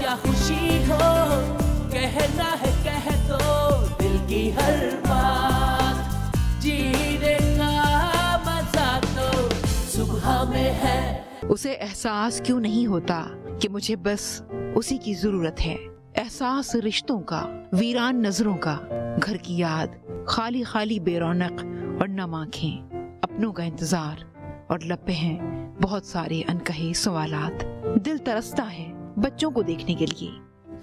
या खुशी हो, कहना है कह दो दिल की हर बात, जीने का मजा तो सुबह में है। उसे एहसास क्यों नहीं होता कि मुझे बस उसी की जरूरत है। एहसास रिश्तों का, वीरान नजरों का, घर की याद, खाली खाली बेरौनक और नम आंखें, अपनों का इंतजार और लब पे हैं बहुत सारे अनकहे सवालात। दिल तरसता है बच्चों को देखने के लिए,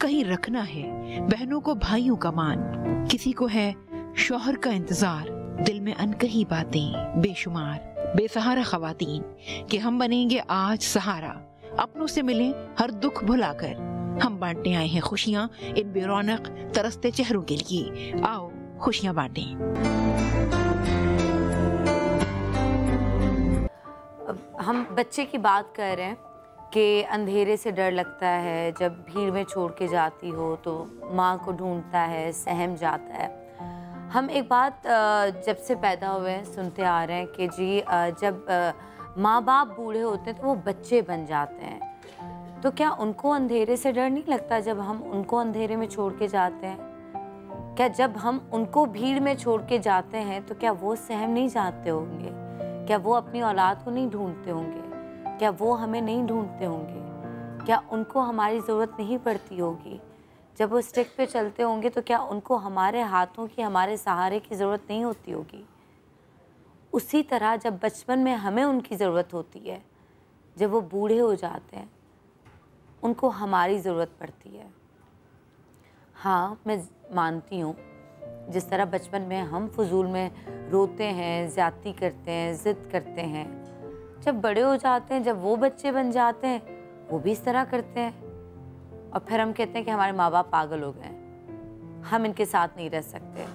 कहीं रखना है बहनों को भाइयों का मान, किसी को है शौहर का इंतजार, दिल में अनकही बातें बेशुमार। बेसहारा खवातीन कि हम बनेंगे आज सहारा, अपनों से मिलें हर दुख भुलाकर, हम बांटने आए हैं खुशियाँ इन बेरौनक तरसते चेहरों के लिए, आओ खुशियाँ बांटें। हम बच्चे की बात कर रहे हैं कि अंधेरे से डर लगता है, जब भीड़ में छोड़ के जाती हो तो माँ को ढूंढता है, सहम जाता है। हम एक बात जब से पैदा हुए हैं सुनते आ रहे हैं कि जी जब माँ बाप बूढ़े होते हैं तो वो बच्चे बन जाते हैं। तो क्या उनको अंधेरे से डर नहीं लगता जब हम उनको अंधेरे में छोड़ के जाते हैं? क्या जब हम उनको भीड़ में छोड़ के जाते हैं तो क्या वो सहम नहीं जाते होंगे? क्या वो अपनी औलाद को नहीं ढूंढते होंगे? क्या वो हमें नहीं ढूंढते होंगे? क्या उनको हमारी ज़रूरत नहीं पड़ती होगी? जब वो स्टिक पे चलते होंगे तो क्या उनको हमारे हाथों की, हमारे सहारे की ज़रूरत नहीं होती होगी? उसी तरह जब बचपन में हमें उनकी ज़रूरत होती है, जब वो बूढ़े हो जाते हैं उनको हमारी ज़रूरत पड़ती है। हाँ, मैं मानती हूँ जिस तरह बचपन में हम फजूल में रोते हैं, ज़्यादती करते हैं, ज़िद करते हैं, जब बड़े हो जाते हैं, जब वो बच्चे बन जाते हैं वो भी इस तरह करते हैं और फिर हम कहते हैं कि हमारे माँ बाप पागल हो गए, हम इनके साथ नहीं रह सकते,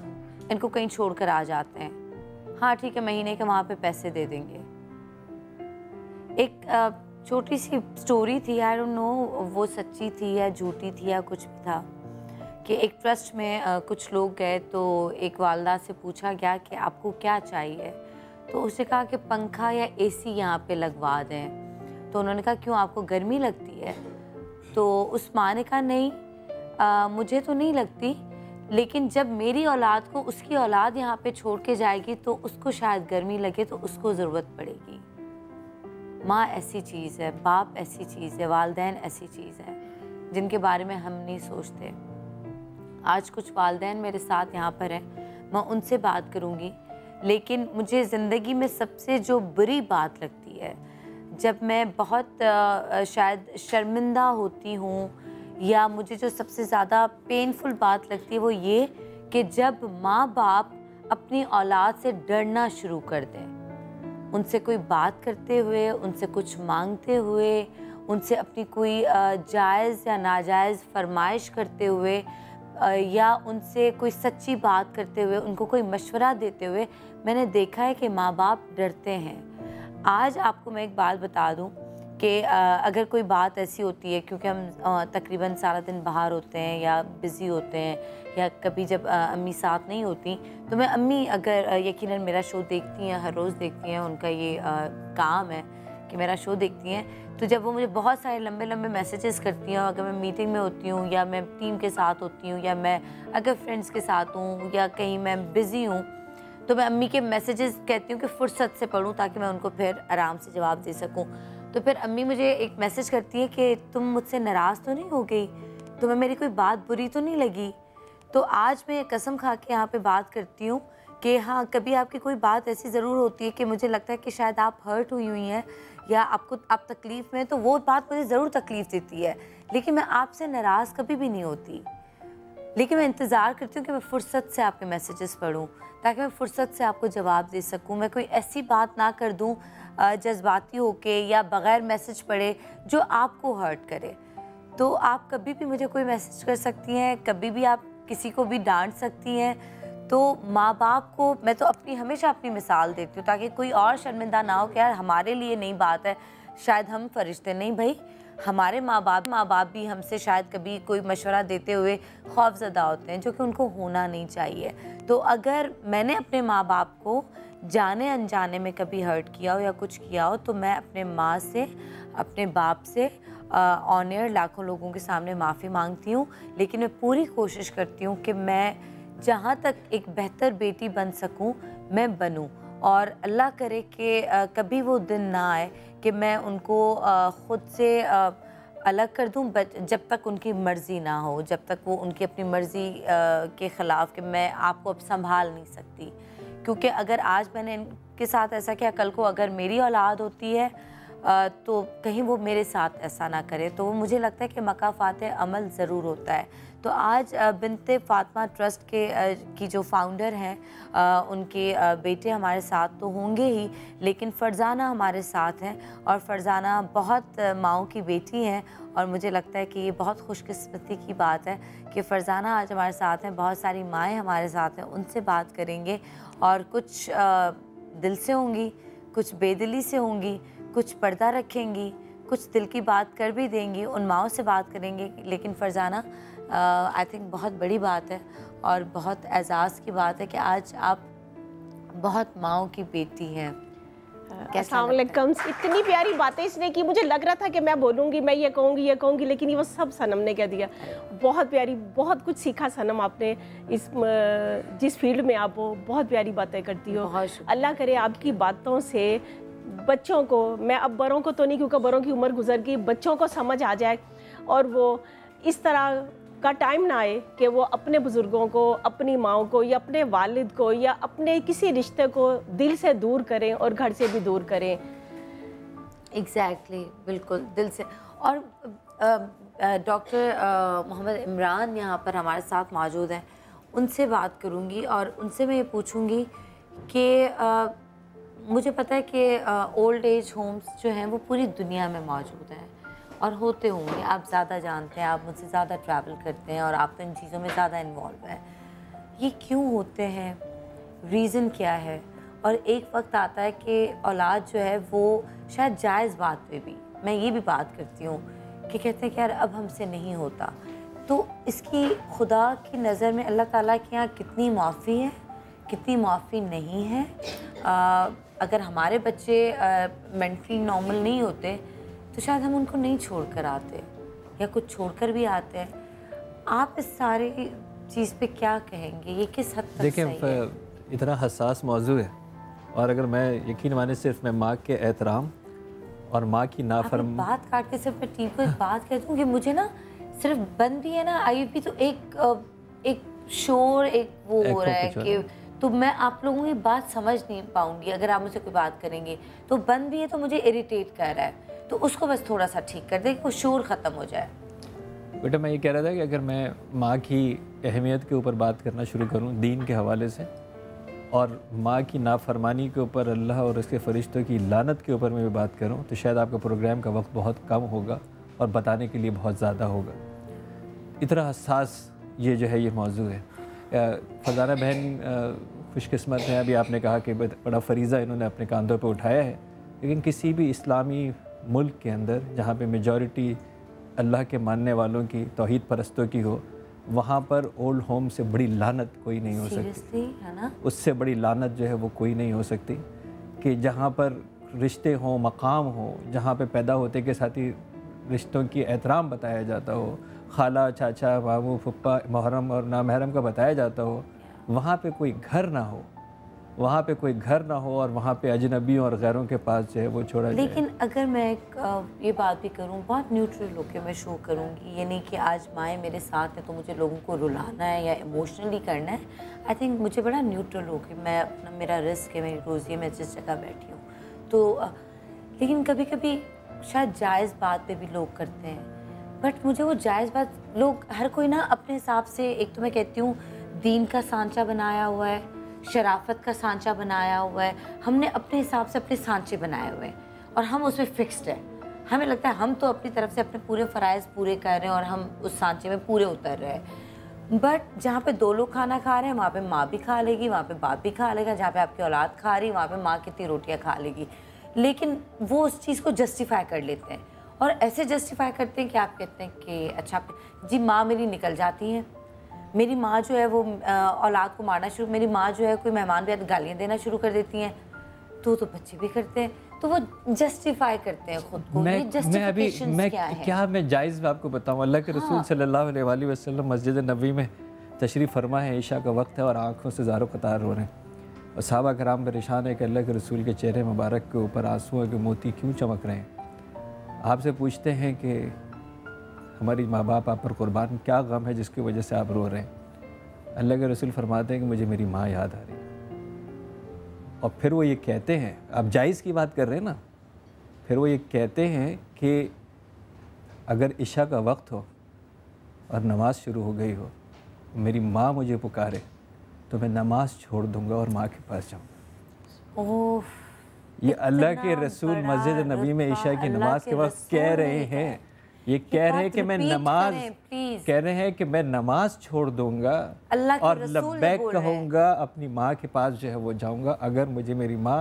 इनको कहीं छोड़कर आ जाते हैं। हाँ ठीक है, महीने के वहाँ पे पैसे दे देंगे। एक छोटी सी स्टोरी थी, आई डोंट नो वो सच्ची थी या झूठी थी या कुछ भी था, कि एक ट्रस्ट में कुछ लोग गए तो एक वालदा से पूछा गया कि आपको क्या चाहिए, तो उसने कहा कि पंखा या एसी यहाँ पे लगवा दें। तो उन्होंने कहा क्यों, आपको गर्मी लगती है? तो उस माँ ने कहा नहीं, मुझे तो नहीं लगती, लेकिन जब मेरी औलाद को उसकी औलाद यहाँ पे छोड़ के जाएगी तो उसको शायद गर्मी लगे, तो उसको ज़रूरत पड़ेगी। माँ ऐसी चीज़ है, बाप ऐसी चीज़ है, वालिदैन ऐसी चीज़ है जिनके बारे में हम नहीं सोचते। आज कुछ वालिदैन मेरे साथ यहाँ पर हैं, मैं उनसे बात करूँगी, लेकिन मुझे ज़िंदगी में सबसे जो बुरी बात लगती है, जब मैं बहुत शायद शर्मिंदा होती हूँ, या मुझे जो सबसे ज़्यादा पेनफुल बात लगती है वो ये कि जब माँ बाप अपनी औलाद से डरना शुरू कर दें, उनसे कोई बात करते हुए, उनसे कुछ मांगते हुए, उनसे अपनी कोई जायज़ या नाजायज़ फरमाइश करते हुए, या उनसे कोई सच्ची बात करते हुए, उनको कोई मशवरा देते हुए मैंने देखा है कि माँ बाप डरते हैं। आज आपको मैं एक बात बता दूं कि अगर कोई बात ऐसी होती है, क्योंकि हम तकरीबन सारा दिन बाहर होते हैं या बिज़ी होते हैं, या कभी जब अम्मी साथ नहीं होती, तो मैं अम्मी अगर यकीनन मेरा शो देखती हैं, हर रोज़ देखती हैं, उनका ये काम है कि मेरा शो देखती हैं, तो जब वो मुझे बहुत सारे लंबे लंबे मैसेजेस करती हैं, अगर मैं मीटिंग में होती हूँ या मैं टीम के साथ होती हूँ या मैं अगर फ्रेंड्स के साथ हूँ या कहीं मैं बिज़ी हूँ, तो मैं अम्मी के मैसेजेस कहती हूँ कि फ़ुर्सत से पढूँ ताकि मैं उनको फिर आराम से जवाब दे सकूँ। तो फिर अम्मी मुझे एक मैसेज करती है कि तुम मुझसे नाराज़ तो नहीं हो गई, तुम्हें मेरी कोई बात बुरी तो नहीं लगी? तो आज मैं कसम खा के यहाँ पे बात करती हूँ कि हाँ, कभी आपकी कोई बात ऐसी ज़रूर होती है कि मुझे लगता है कि शायद आप हर्ट हुई हैं या आप तकलीफ़ में, तो वो बात मुझे ज़रूर तकलीफ़ देती है, लेकिन मैं आपसे नाराज़ कभी भी नहीं होती। लेकिन मैं इंतज़ार करती हूँ कि मैं फ़ुर्सत से आपके मैसेजेस पढूँ ताकि मैं फ़ुर्सत से आपको जवाब दे सकूँ। मैं कोई ऐसी बात ना कर दूँ जज्बाती होके या बग़ैर मैसेज पढ़े जो आपको हर्ट करे। तो आप कभी भी मुझे कोई मैसेज कर सकती हैं, कभी भी आप किसी को भी डांट सकती हैं। तो माँ बाप को मैं तो हमेशा अपनी मिसाल देती हूँ ताकि कोई और शर्मिंदा ना हो कि यार हमारे लिए नई बात है, शायद हम फरिश्ते नहीं। भाई, हमारे माँ बाप भी हमसे शायद कभी कोई मशवरा देते हुए खौफज़दा होते हैं, जो कि उनको होना नहीं चाहिए। तो अगर मैंने अपने माँ बाप को जाने अनजाने में कभी हर्ट किया हो या कुछ किया हो, तो मैं अपने माँ से, अपने बाप से ऑन एयर लाखों लोगों के सामने माफ़ी मांगती हूँ, लेकिन मैं पूरी कोशिश करती हूँ कि मैं जहाँ तक एक बेहतर बेटी बन सकूँ मैं बनूँ, और अल्लाह करे कि कभी वो दिन ना आए कि मैं उनको ख़ुद से अलग कर दूँ, बट जब तक उनकी मर्ज़ी ना हो, जब तक वो उनकी अपनी मर्ज़ी के ख़िलाफ़ कि मैं आपको अब संभाल नहीं सकती। क्योंकि अगर आज मैंने इनके साथ ऐसा किया, कल को अगर मेरी औलाद होती है तो कहीं वो मेरे साथ ऐसा ना करे। तो मुझे लगता है कि मकाफ़ात अमल ज़रूर होता है। तो आज बिनते फ़ातिमा ट्रस्ट की जो फाउंडर हैं उनके बेटे हमारे साथ तो होंगे ही, लेकिन फ़रज़ाना हमारे साथ हैं, और फ़रज़ाना बहुत माँओं की बेटी हैं, और मुझे लगता है कि ये बहुत खुशकिस्मती की बात है कि फ़रज़ाना आज हमारे साथ हैं। बहुत सारी माएँ हमारे साथ हैं, उनसे बात करेंगे, और कुछ दिल से होंगी, कुछ बेदिली से होंगी, कुछ पर्दा रखेंगी, कुछ दिल की बात कर भी देंगी, उन माँओं से बात करेंगे। लेकिन फ़रज़ाना आई थिंक बहुत बड़ी बात है और बहुत एज़ाज़ की बात है कि आज आप बहुत माँओं की बेटी हैं। अस्सलाम वालेकुम। इतनी प्यारी बातें इसने की, मुझे लग रहा था कि मैं बोलूँगी, मैं ये कहूँगी, लेकिन ये वो सब सनम ने कह दिया। बहुत प्यारी, बहुत कुछ सीखा सनम आपने इस जिस फील्ड में आप हो, बहुत प्यारी बातें करती हो। अल्लाह करे आपकी बातों से बच्चों को, मैं अब बड़ों को तो नहीं क्योंकि बड़ों की उम्र गुजर गई, बच्चों को समझ आ जाए और वो इस तरह का टाइम ना आए कि वो अपने बुज़ुर्गों को, अपनी माओ को या अपने वालिद को या अपने किसी रिश्ते को दिल से दूर करें और घर से भी दूर करें। एग्जैक्टली, बिल्कुल दिल से। और डॉक्टर मोहम्मद इमरान यहाँ पर हमारे साथ मौजूद हैं, उनसे बात करूँगी और उनसे मैं ये पूछूँगी कि मुझे पता है कि ओल्ड एज होम्स जो हैं वो पूरी दुनिया में मौजूद हैं और होते होंगे, आप ज़्यादा जानते हैं, आप मुझसे ज़्यादा ट्रैवल करते हैं और आप तो इन चीज़ों में ज़्यादा इन्वॉल्व हैं। ये क्यों होते हैं, रीज़न क्या है? और एक वक्त आता है कि औलाद जो है वो शायद जायज़ बात पे भी, मैं ये भी बात करती हूँ कि कहते हैं कि यार अब हमसे नहीं होता, तो इसकी खुदा की नज़र में अल्लाह ताला के यहाँ कितनी माफ़ी है, कितनी माफ़ी नहीं है। अगर हमारे बच्चे मेंटली नॉर्मल नहीं होते तो शायद हम उनको नहीं छोड़ कर आते, या कुछ छोड़ कर भी आते हैं। आप इस सारी चीज़ पे क्या कहेंगे, ये किस हद तक सही है? देखिए, इतना हसास मौजू है, और अगर मैं यकीन माने सिर्फ मैं माँ के एहतराम और माँ की नाफरम बात काट के सिर्फ मैं टीम को एक बात कह दूँ कि मुझे ना सिर्फ बंद भी है ना आईयूपी तो एक शोर, एक वो हो रहा है कि, तो मैं आप लोगों की बात समझ नहीं पाऊंगी अगर आप मुझसे कोई बात करेंगे। तो बंद भी है तो मुझे इरिटेट कर रहा है, तो उसको बस थोड़ा सा ठीक कर दे कि वो शोर ख़त्म हो जाए। बेटा, मैं ये कह रहा था कि अगर मैं माँ की अहमियत के ऊपर बात करना शुरू करूँ दीन के हवाले से, और माँ की नाफरमानी के ऊपर, अल्लाह और उसके फरिश्तों की लानत के ऊपर मैं भी बात करूँ, तो शायद आपका प्रोग्राम का वक्त बहुत कम होगा और बताने के लिए बहुत ज़्यादा होगा। इतना हसास ये जो है ये मौजू है। फ़रज़ाना बहन खुशकिस्मत है, अभी आपने कहा कि बड़ा फरीज़ा इन्होंने अपने कांधों पे उठाया है, लेकिन किसी भी इस्लामी मुल्क के अंदर जहाँ पे मेजॉरिटी अल्लाह के मानने वालों की, तौहीद परस्तों की हो, वहाँ पर ओल्ड होम से बड़ी लानत कोई नहीं हो सकती, है ना? उससे बड़ी लानत जो है वो कोई नहीं हो सकती कि जहाँ पर रिश्ते हों, मकाम हो, जहाँ पे पैदा होते के साथ ही रिश्तों की एहतराम बताया जाता हो, खाला, चाचा, मामू, फुप्पा, मुहर्रम और नामहरम का बताया जाता हो, वहाँ पे कोई घर ना हो, वहाँ पे कोई घर ना हो और वहाँ पे अजनबियों और गैरों के पास जो है वो छोड़ा जाए। लेकिन अगर मैं ये बात भी करूँ, बहुत न्यूट्रल होकर मैं शो करूँगी, ये नहीं कि आज माएँ मेरे साथ हैं तो मुझे लोगों को रुलाना है या इमोशनली करना है। आई थिंक मुझे बड़ा न्यूट्रल होकर, मैं अपना, मेरा रिस्क है, मेरी रोज़ी है, मैं जिस जगह बैठी हूँ तो लेकिन कभी कभी शायद जायज़ बात पे भी लोग करते हैं, बट मुझे वो जायज़ बात, लोग हर कोई ना अपने हिसाब से, एक तो मैं कहती हूँ दीन का सांचा बनाया हुआ है, शराफत का सांचा बनाया हुआ है, हमने अपने हिसाब से अपने सांचे बनाए हुए हैं और हम उसमें फिक्स्ड है। हमें लगता है हम तो अपनी तरफ से अपने पूरे फ़राइज़ पूरे कर रहे हैं और हम उस सांचे में पूरे उतर रहे हैं, बट जहाँ पे दो लोग खाना खा रहे हैं वहाँ पे माँ भी खा लेगी, वहाँ पे बाप भी खा लेगा, जहाँ पे आपकी औलाद खा रही है वहाँ पे माँ कितनी रोटियाँ खा लेगी, लेकिन वो उस चीज़ को जस्टिफाई कर लेते हैं और ऐसे जस्टिफाई करते हैं कि आप कहते हैं कि अच्छा जी माँ मेरी निकल जाती हैं, मेरी माँ जो है वो औलाद को मारना शुरू, मेरी माँ जो है कोई मेहमान भी आते गालियाँ देना शुरू कर देती हैं, तो बच्चे भी करते हैं। तो वो जस्टिफाई करते हैं खुद को। मैं अभी मैं जायज़ में आपको बताऊं, अल्लाह के रसूल सल्लल्लाहु अलैहि वसल्लम मस्जिद नबी में तशरीफ़ फरमा है, ईशा का वक्त है और आँखों से ज़ारो कतार रो रहे हैं और सहाबा कराम परेशान है कि अल्लाह के रसूल के चेहरे मुबारक के ऊपर आंसुओं के मोती क्यों चमक रहे हैं। आपसे पूछते हैं कि हमारी माँ बाप आप पर कुर्बान, क्या गम है जिसकी वजह से आप रो रहे हैं। अल्लाह के रसूल फरमाते हैं कि मुझे मेरी माँ याद आ रही है। और फिर वो ये कहते हैं, आप जायज़ की बात कर रहे हैं ना, फिर वो ये कहते हैं कि अगर इशा का वक्त हो और नमाज शुरू हो गई हो, मेरी माँ मुझे पुकारे तो मैं नमाज छोड़ दूंगा और माँ के पास जाऊंगा। ये अल्लाह के रसूल मस्जिद नबी में इशा की नमाज के वक्त कह रहे हैं, ये कह रहे हैं कि मैं नमाज कह रहे हैं कि मैं नमाज छोड़ दूंगा और लब्बैक कहूँगा, अपनी माँ के पास जो है वो जाऊँगा अगर मुझे मेरी माँ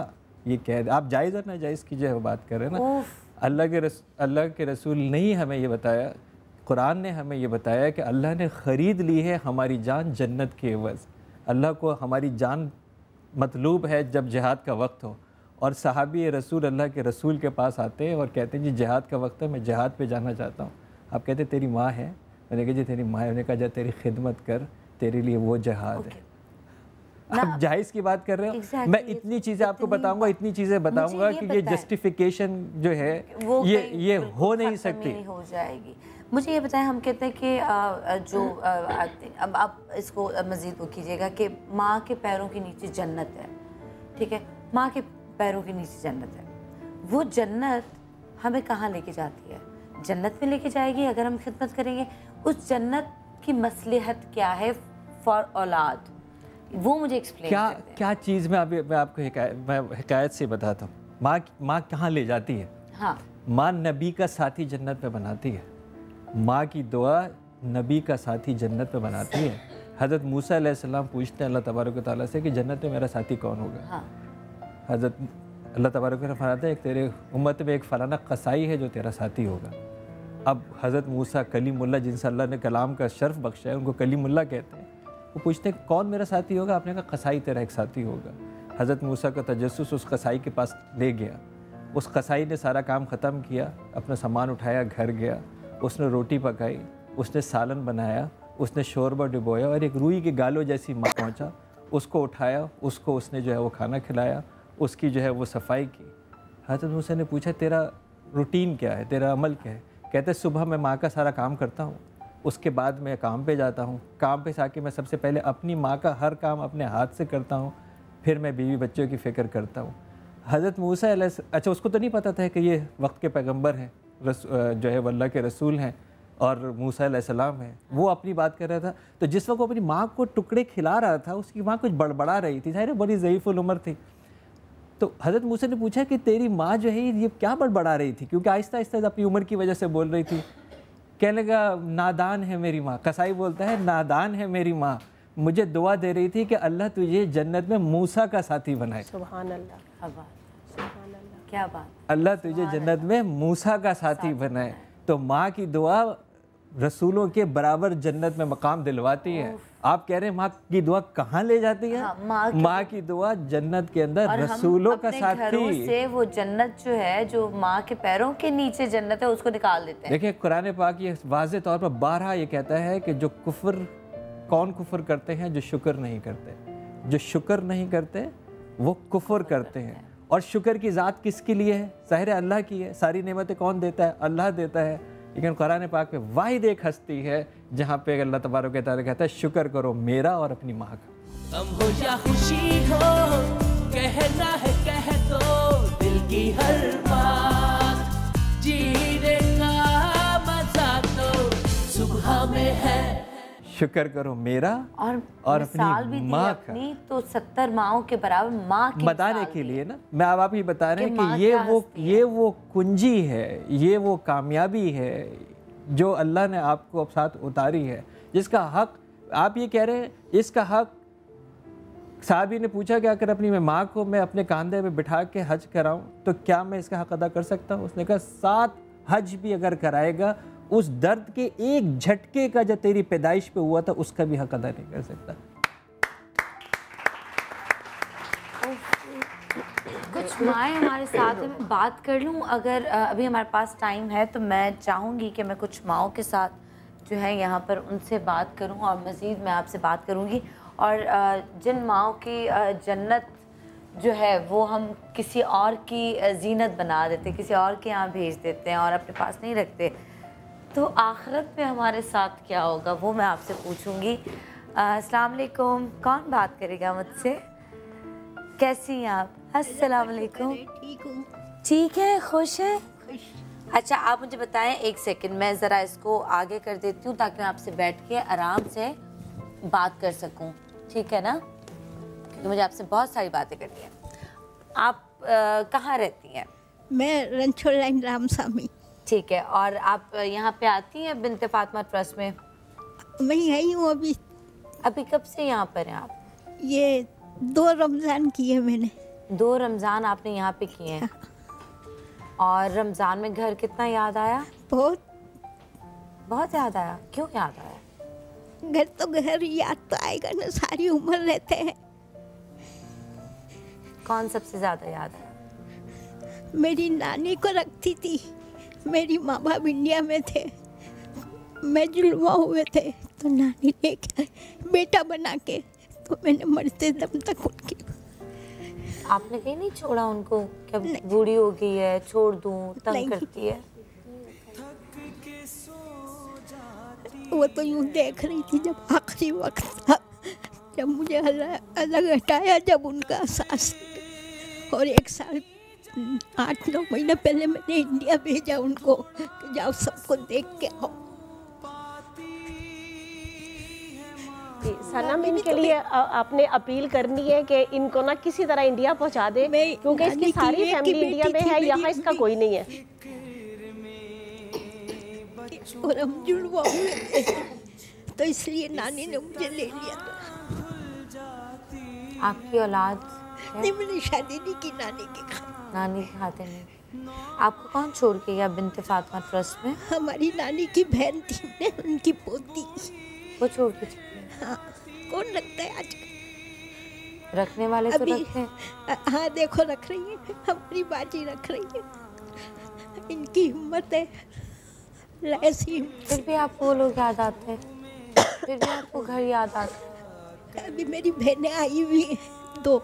ये कह दे। आप जायज़ और नाजायज़ की जो है बात कर रहे हैं ना। अल्लाह के रसूल नहीं हमें ये बताया, कुरान ने हमें ये बताया कि अल्लाह ने ख़रीद ली है हमारी जान जन्नत के एवज़। अल्लाह को हमारी जान मतलूब है जब जिहाद का वक्त हो और सहाबी रसूल अल्लाह के रसूल के पास आते हैं और कहते हैं जी जिहाद का वक्त है, मैं जिहाद पे जाना चाहता हूँ। आप कहते तेरी माँ है? मैंने कहा जी तेरी माँ है। मैंने कहा जा तेरी खिदमत कर, तेरे लिए वो जिहाद है। आप जायज़ की बात कर रहे हो। मैं इतनी चीज़ें आपको बताऊंगा, इतनी चीज़ें बताऊंगा कि ये जस्टिफिकेशन जो है ये हो नहीं सकती, हो जाएगी। मुझे ये बताएं, हम कहते हैं कि जो अब आप इसको मज़ीद वो कीजिएगा कि माँ के पैरों के नीचे जन्नत है, ठीक है, माँ के पैरों के नीचे जन्नत है। वो जन्नत हमें कहाँ लेके जाती है? जन्नत में लेके जाएगी अगर हम खिदमत करेंगे। उस जन्नत की मसलहत क्या है फॉर औलाद, वो मुझे एक्सप्लेन क्या चीज़ में मैं आपको हिकायत से बताता हूँ। माँ कहाँ ले जाती है? हाँ, माँ नबी का साथी जन्नत में बनाती है। माँ की दुआ नबी का साथी जन्नत में बनाती है। हज़रत मूसा अलैहिस्सलाम पूछते हैं अल्लाह तबारक व तआला से कि जन्नत में मेरा साथी कौन होगा? हाँ। हज़रत अल्लाह तबारक व तआला फरमाते हैं तेरे उम्मत में एक फलाना कसाई है जो तेरा साथी होगा। अब हज़रत मूसा कलीमुल्लाह, जिनसे अल्लाह ने कलाम का शर्फ बख्शा है, उनको कलीमुल्लाह कहते हैं, वो पूछते हैं कौन मेरा साथी होगा? आपने कहा कसाई तेरा एक साथी होगा। हज़रत मूसा का तजस्सुस उस कसाई के पास ले गया। उस कसाई ने सारा काम ख़त्म किया, अपना सामान उठाया, घर गया, उसने रोटी पकाई, उसने सालन बनाया, उसने शोरबा डुबोया और एक रूई के गालों जैसी माँ पहुँचा, उसको उठाया, उसको उसने जो है वो खाना खिलाया, उसकी जो है वो सफाई की। हज़रत मूसा ने पूछा तेरा रूटीन क्या है, तेरा अमल क्या है? कहते सुबह मैं माँ का सारा काम करता हूँ, उसके बाद मैं काम पे जाता हूँ, काम पे जाके मैं सबसे पहले अपनी माँ का हर काम अपने हाथ से करता हूँ, फिर मैं बीवी बच्चों की फ़िक्र करता हूँ। हज़रत मूसा अच्छा उसको तो नहीं पता था कि ये वक्त के पैगंबर हैं, जो है अल्लाह के रसूल हैं और मूसा अलैहिस्सलाम हैं। वो अपनी बात कर रहा था, तो जिस वक्त वो अपनी माँ को टुकड़े खिला रहा था उसकी माँ कुछ बड़बड़ा रही थी, ज़ाहिर है बड़ी ज़ईफ़ुल उम्र थी। तो हज़रत मूसा ने पूछा कि तेरी माँ जो है ये क्या बड़बड़ा रही थी, क्योंकि आहिस्ता आहिस्ता अपनी उम्र की वजह से बोल रही थी। कहने लगा नादान है मेरी माँ। कसाई बोलता है नादान है मेरी माँ, मुझे दुआ दे रही थी कि अल्लाह तुझे जन्नत में मूसा का साथी बनाए। सुभान अल्लाह, क्या बात, अल्लाह तुझे जन्नत में मूसा का साथी बनाए। तो माँ की दुआ रसूलों के बराबर जन्नत में मकाम दिलवाती है। आप कह रहे हैं माँ की दुआ कहाँ ले जाती है? हाँ, माँ की दुआ जन्नत के अंदर रसूलों का साथी से वो जन्नत जो है, जो माँ के पैरों के नीचे जन्नत है, उसको निकाल देते हैं। देखिए कुरान पाक ये वाज़े तौर पर 12 ये कहता है कि जो कौन कुफ्र करते हैं? जो शुक्र नहीं करते। जो शुक्र नहीं करते वो कुफ्र करते हैं। और शुक्र की ज़ात किसके लिए है? ज़ाहिर है अल्लाह की है। सारी नेमतें कौन देता है? अल्लाह देता है। लेकिन कुरान पाक में वाहिद एक हस्ती है जहाँ पे अल्लाह तबारक व तआला कहता है शुक्र करो मेरा और अपनी माँ का। गम हो या खुशी हो, कहना है कह दो दिल की हर बात, जीने का मजा तो सुबह में है। शुक्र करो मेरा और अपनी माँ का। तो 70 माँओं के बराबर माँ की बताने के लिए ना, मैं अब आप ही बता रहे हैं कि ये वो कुंजी है, ये वो कामयाबी है जो अल्लाह ने आपको साथ उतारी है, जिसका हक आप ये कह रहे हैं। इसका हक साहबी ने पूछा कि अगर अपनी माँ को मैं अपने कंधे में बिठा के हज कराऊं तो क्या मैं इसका हक अदा कर सकता हूँ? उसने कहा 7 हज भी अगर कराएगा उस दर्द के एक झटके का जो तेरी पैदाइश पे हुआ था उसका भी हक अदा नहीं कर सकता। कुछ माएँ हमारे साथ हैं, मैं बात कर लूँ अगर अभी हमारे पास टाइम है तो मैं चाहूँगी कि मैं कुछ माओं के साथ जो है यहाँ पर उनसे बात करूँ और मज़ीद मैं आपसे बात करूँगी। और जिन माओं की जन्नत जो है वो हम किसी और की जीनत बना देते, किसी और के यहाँ भेज देते हैं और अपने पास नहीं रखते, तो आखिरत में हमारे साथ क्या होगा वो मैं आपसे पूछूँगी। अस्सलाम वालेकुम, कौन बात करेगा मुझसे? कैसी हैं आप? अस्सलाम वालेकुम। ठीक हूँ। ठीक है, खुश है? अच्छा आप मुझे बताएं, एक सेकंड मैं ज़रा इसको आगे कर देती हूँ ताकि मैं आपसे बैठ के आराम से बात कर सकूँ, ठीक है ना? क्योंकि मुझे आपसे बहुत सारी बातें करनी है। आप कहाँ रहती हैं? मैं रंछोड़ लाइन रामसामी। ठीक है, और आप यहाँ पे आती हैं बिन्ते फातिमा ट्रस्ट में? मैं आई हूँ अभी। अभी कब से यहाँ पर हैं आप? ये 2 रमज़ान किए मैंने। 2 रमज़ान आपने यहाँ पे किए हैं। और रमज़ान में घर कितना याद आया? बहुत याद आया। क्यों याद आया? घर तो घर, याद तो आएगा ना, सारी उम्र रहते हैं। कौन सबसे ज़्यादा याद आया? मेरी नानी को रखती थी, मेरी माँ बाप इंडिया में थे, मैं जुलवा हुए थे, तो नानी ने क्या बेटा बना के, तो मैंने मरते दम तक उनकी। आपने कहीं नहीं छोड़ा उनको? क्या बूढ़ी हो गई है, छोड़ दूं, तंग करती है? वो तो यूँ देख रही थी जब आखिरी वक्त था, जब मुझे अलग हटाया, जब उनका सांस, और 1 साल 8-9 महीने पहले मैंने इंडिया भेजा उनको कि जाओ सबको देख के आओ। सनम, इनके लिए आपने अपील करनी है कि इनको ना किसी तरह इंडिया पहुंचा दे, क्योंकि इसकी सारी फैमिली इंडिया में है, यहाँ इसका कोई नहीं है। और हम जुड़वा हुए थे, तो इसलिए नानी ने मुझे ले लिया था। आपकी औलाद नहीं, मैंने शादी नहीं की नानी के नानी के खाते में। आपको कौन छोड़ के गया बिन्ते फातिमा ट्रस्ट में? हमारी नानी की बहन थी, उनकी पोती, वो छोड़ के चली। हाँ, कौन रखता है आज? रखने वाले तो रखते हैं। हाँ देखो, रख रही है, हमारी बाजी रख रही है। इनकी हिम्मत है, ऐसी। फिर भी आपको वो लोग याद आते हैं, फिर भी आपको घर याद आता है। अभी मेरी बहनें आई हुई हैं 2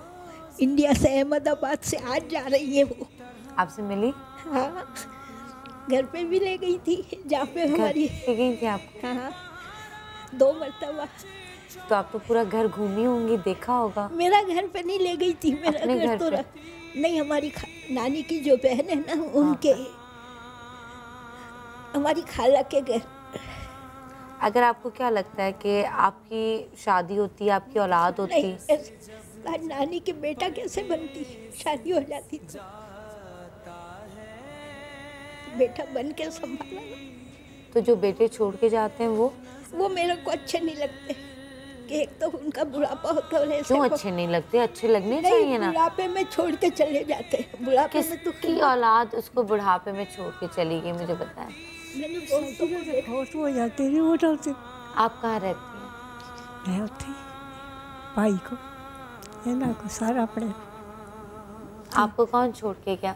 इंडिया से, अहमदाबाद से, आज जा रही है वो। आपसे मिली? हाँ, घर पे भी ले गई थी, जहाँ पे हमारी ले गई थी आपको? हाँ, 2 मरतबा। तो आप तो पूरा घर घूमी होंगी, देखा होगा। मेरा घर पे नहीं ले गई थी, मेरा घर तो नहीं, हमारी नानी की जो बहन है ना, उनके, हमारी खाला के घर। अगर आपको क्या लगता है कि आपकी शादी होती, आपकी औलाद होती, नानी के बेटा कैसे बनती, शादी हो जाती तो बेटा बन के संभाला। तो जो बेटे छोड़ के जाते हैं वो मेरे को अच्छे नहीं लगते कि एक तो उनका बुढ़ापा होता है। क्यों अच्छे नहीं लगते? अच्छे लगने चाहिए ना। बुढ़ापे में छोड़ के चले जाते हैं। बुढ़ापे में तो किसकी औलाद उसको बुढ़ापे में छोड़ के चली गई, मुझे बताएं। हो जाते हैं वो रहते। आप कहाँ रहती हैं? मैं उठे भाई को है ना को सारा पड़े। आपको कौन छोड़ के गया?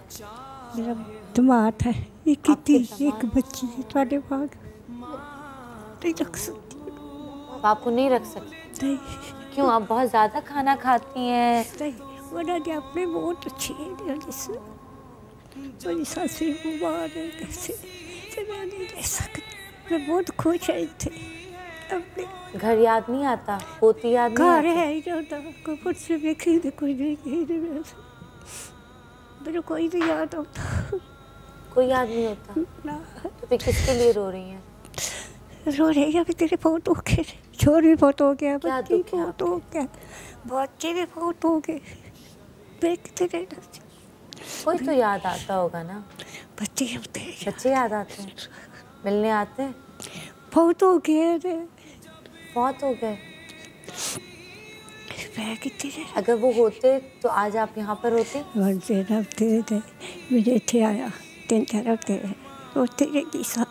मेरा दिमाग है, एक बच्ची है, थोड़े भाग नहीं रख सकती। आपको नहीं रख सकती? नहीं। क्यों? आप बहुत ज़्यादा खाना खाती हैं? नहीं, उन्होंने अपने बहुत अच्छी है, जैसे मेरी सासू बीमार है, कैसे मैं नहीं रह सकती। मैं बहुत खुश है थे। अपने घर याद नहीं आता? पोती याद नहीं घर है कपड़ से देखी कोई नहीं, मेरे कोई नहीं याद आता। कोई याद नहीं होता ना। तो फिर किसके लिए रो रही हैं? रो रही है, तेरे बहुत हो गए, छोर भी बहुत हो गया, बच्ची बहुत हो गया, बच्चे भी बहुत हो गए। देखते रहना, कोई तो याद आता होगा ना। बच्चे होते हैं, बच्चे याद आते हैं, मिलने आते हैं। बहुत हो गए रे, बहुत हो गए। अगर वो होते तो आज आप यहाँ पर होते? मुझे थे आया 3-4 हफ्ते रोते रहेगी सर,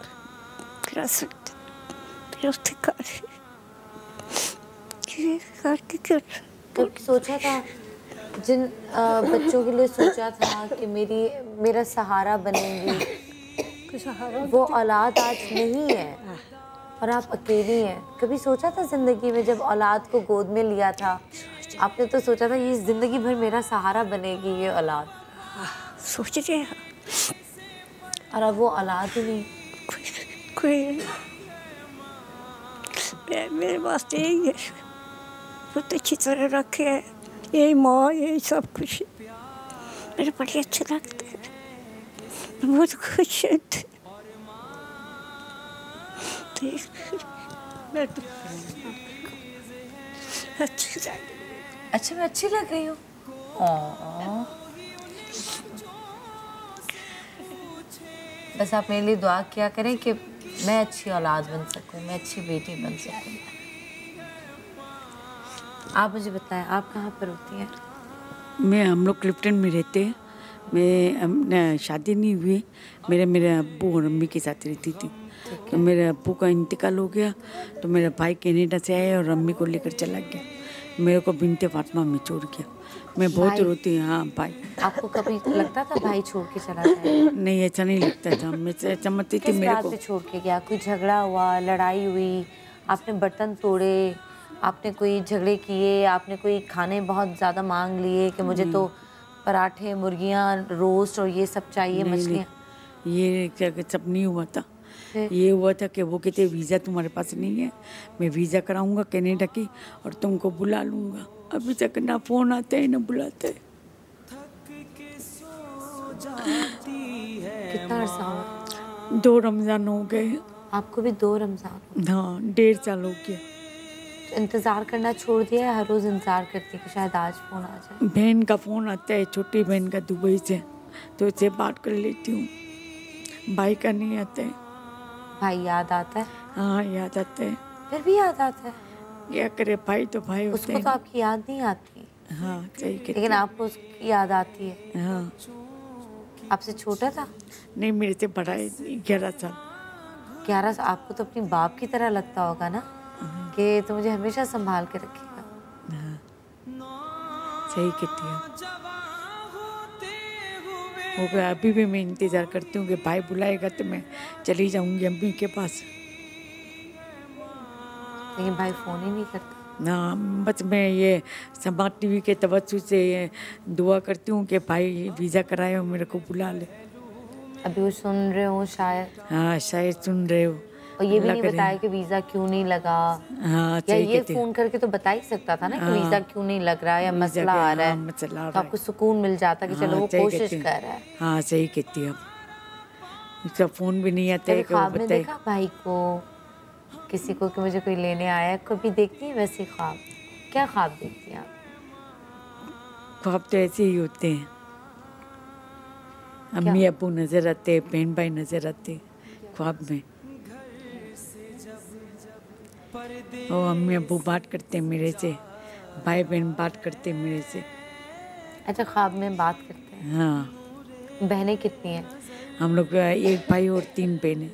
कभी सोचा था जिन बच्चों के लिए सोचा था कि मेरा सहारा बनेंगी, वो औलाद आज नहीं है और आप अकेली हैं। कभी सोचा था ज़िंदगी में, जब औलाद को गोद में लिया था, आपने तो सोचा था ये ज़िंदगी भर मेरा सहारा बनेगी ये औलाद? सोचते हैं। और अब वो औलाद ही नहीं। कोई मेरे वास्ते यही है, बहुत अच्छी तरह रखे है, यही माँ, यही सब कुछ मेरे बड़े अच्छे लगते हैं, बहुत खुश है। मैं तो अच्छा, मैं अच्छी लग रही हूँ। बस आप मेरे लिए दुआ किया करें कि मैं अच्छी औलाद बन सकूं, मैं अच्छी बेटी बन सकूं। आप मुझे बताएं, आप कहाँ पर होती हैं? हम लोग क्लिफ्टन में रहते हैं। हमने शादी नहीं हुई, मेरे अब्बू और अम्मी के साथ रहती थी। तो मेरे अब्बू का इंतकाल हो गया तो मेरा भाई कनाडा से आया और अम्मी को लेकर चला गया, मेरे को बिनते फातिमा में छोड़ गया। मैं बहुत रोती हूँ। हाँ भाई। आपको कभी लगता था भाई छोड़ के चला जाए? नहीं, ऐसा नहीं लगता था। मैं समझती थी मेरे को। किस बात पे छोड़ के गया? कोई झगड़ा हुआ, लड़ाई हुई, आपने बर्तन तोड़े, आपने कोई झगड़े किए, आपने कोई खाने बहुत ज़्यादा मांग लिए कि मुझे तो पराठे, मुर्गियाँ, रोस्ट और ये सब चाहिए, मछलियाँ? ये सब नहीं हुआ था। ये हुआ था कि वो कहते वीज़ा तुम्हारे पास नहीं है, मैं वीज़ा कराऊंगा कनाडा की और तुमको बुला लूँगा। अभी तक ना फ़ोन आते हैं ना बुलाते हैं। कितना अरसा हुआ? 2 रमज़ान हो गए। आपको भी 2 रमज़ान? हाँ, 1.5 साल हो गया। इंतज़ार करना छोड़ दिया है? हर रोज़ इंतज़ार करती है कि शायद आज फ़ोन आ जाए? बहन का फ़ोन आता है, छोटी बहन का दुबई से, तो उससे बात कर लेती हूँ। भाई का नहीं आता है। भाई याद आता है? हाँ, याद आता है। फिर भी याद आता है? क्या करे, भाई तो भाई होते उसको हैं। तो आपकी याद नहीं आती? हाँ, सही कहती। लेकिन आपको उसकी याद आती है? हाँ। आपसे छोटा था? नहीं, मेरे से बड़ा है, 11 साल। 11 साल? आपको तो अपनी बाप की तरह लगता होगा ना, कि तो मुझे हमेशा संभाल के रखेगा। हाँ, सही कहती है। हो गया, अभी भी मैं इंतज़ार करती हूँ कि भाई बुलाएगा तो मैं चली जाऊँगी अम्मी के पास। लेकिन भाई फ़ोन ही नहीं करता। ना, बस मैं ये समाज टीवी के तवज्जो से ये दुआ करती हूँ कि भाई वीज़ा कराए और मेरे को बुला ले। अभी वो सुन रहे हो शायद? हाँ, शायद सुन रहे हो। और ये भी नहीं बताया कि वीज़ा क्यों नहीं लगा? हाँ, या ये फ़ोन करके तो बता ही सकता था ना कि वीज़ा क्यों नहीं लग रहा है या मसला आ रहा है, तो आपको सुकून मिल जाता कि चलो वो कोशिश कर रहा है। हाँ, सही कहती है। उसका फ़ोन भी नहीं आता है कि वो ख्वाब में बताए। देखा भाई को, किसी को कि मुझे कोई लेने आया है? कभी देखती है वैसे ख्वाब? क्या ख्वाब देखती हैं आप? ख्वाब तो ऐसे ही होते हैं। अम्मी अब्बू नज़र आते, बहन भाई नज़र आते ख्वाब में। और अम्मी अब्बू बात करते हैं मेरे से, भाई बहन बात करते हैं मेरे से। अच्छा, ख्वाब में बात करते हैं? हाँ। बहनें कितनी हैं? हम लोग 1 भाई और 3 बहनें।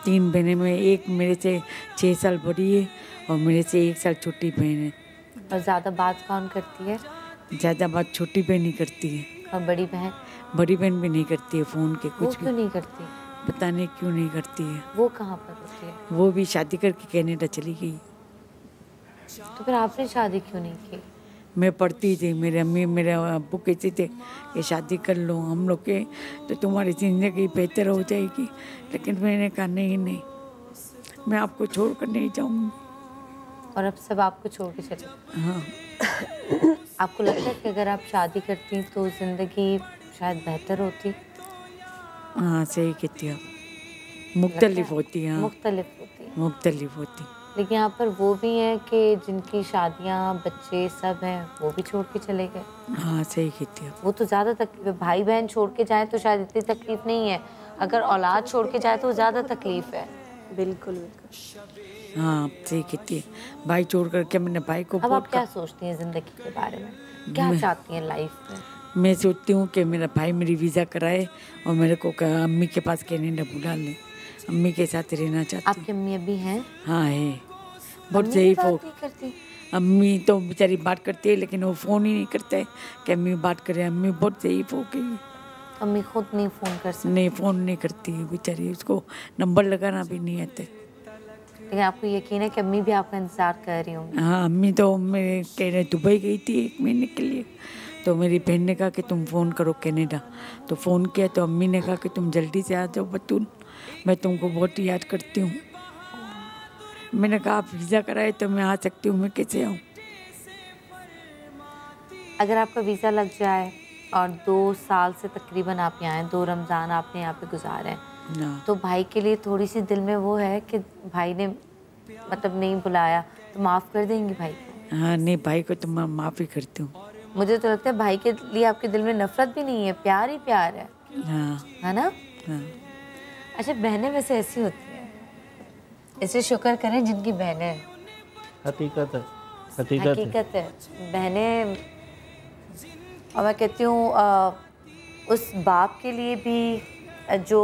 3 बहनें में एक मेरे से 6 साल बड़ी है और मेरे से 1 साल छोटी बहन है। और ज़्यादा बात कौन करती है? ज़्यादा बात छोटी बहन ही करती है। और बड़ी बहन? बड़ी बहन भी नहीं करती है फ़ोन के कुछ। वो क्यों नहीं करती? पता नहीं क्यों नहीं करती है। वो कहाँ पर होती है? वो भी शादी करके कनाडा चली गई। तो फिर आपने शादी क्यों नहीं की? मैं पढ़ती थी, मेरे अम्मी मेरे अब्बू कहते थे कि शादी कर लो हम लोग के, तो तुम्हारी ज़िंदगी बेहतर हो जाएगी। लेकिन मैंने कहा नहीं, मैं आपको छोड़ कर नहीं जाऊँगी। और अब सब आपको छोड़ के चले? हाँ। आपको लगता है कि अगर आप शादी करती तो ज़िंदगी शायद बेहतर होती? हाँ, सही कहती है। मुख्तलिफ होती है। मुख्तलिफ होती। लेकिन यहाँ पर वो भी हैं कि जिनकी शादियाँ, बच्चे सब हैं, वो भी छोड़ के चले गए। हाँ, सही कहती है। वो तो ज़्यादा तकलीफ है। भाई बहन छोड़ के जाए तो शायद इतनी तकलीफ नहीं है, अगर औलाद छोड़ के जाए तो ज़्यादा तकलीफ है। बिल्कुल। हाँ, सही कहती है। भाई छोड़ करके मैंने भाई को। अब आप क्या सोचती हैं ज़िंदगी के बारे में? क्या चाहती हैं लाइफ में? मैं सोचती हूँ कि मेरा भाई मेरी वीज़ा कराए और मेरे को अम्मी के पास कनाडा बुला ले। अम्मी के साथ रहना चाहती हूँ। आपकी अम्मी अभी हैं? हाँ, है। बहुत ज़ईफ़ हो। अम्मी तो बेचारी बात करती है लेकिन वो फ़ोन ही नहीं करता है कि अम्मी बात करें। अम्मी बहुत ज़ईफ़ हो गई है, अम्मी खुद नहीं फ़ोन कर सकती? नहीं, फ़ोन नहीं करती है बेचारी, उसको नंबर लगाना भी नहीं आता। लेकिन आपको यकीन है कि अम्मी भी आपका इंतज़ार कर रही होंगी? हाँ, अम्मी तो मेरे कह रहे दुबई गई थी 1 महीने के लिए, तो मेरी बहन ने कहा कि तुम फ़ोन करो कनाडा, तो फ़ोन किया तो अम्मी ने कहा कि तुम जल्दी से आ जाओ बतूल, मैं तुमको बहुत याद करती हूँ। मैंने कहा आप वीज़ा कराए तो मैं आ सकती हूँ, मैं कैसे आऊँ? अगर आपका वीज़ा लग जाए और 2 साल से तकरीबन आप यहाँ हैं, 2 रमज़ान आपने यहाँ पे गुजारे हैं, तो भाई के लिए थोड़ी सी दिल में वो है कि भाई ने मतलब नहीं बुलाया, तो माफ़ कर देंगी भाई को? हाँ, नहीं, भाई को तो मैं माफ़ ही करती हूँ। मुझे तो लगता है भाई के लिए आपके दिल में नफरत भी नहीं है, प्यार ही प्यार है। हाँ, है ना? हाँ। अच्छा, बहनें वैसे ऐसी होती हैं, इसे शुक्र करें जिनकी बहनें हैं। हकीकत है, हकीकत है। बहनें, और मैं कहती हूँ उस बाप के लिए भी जो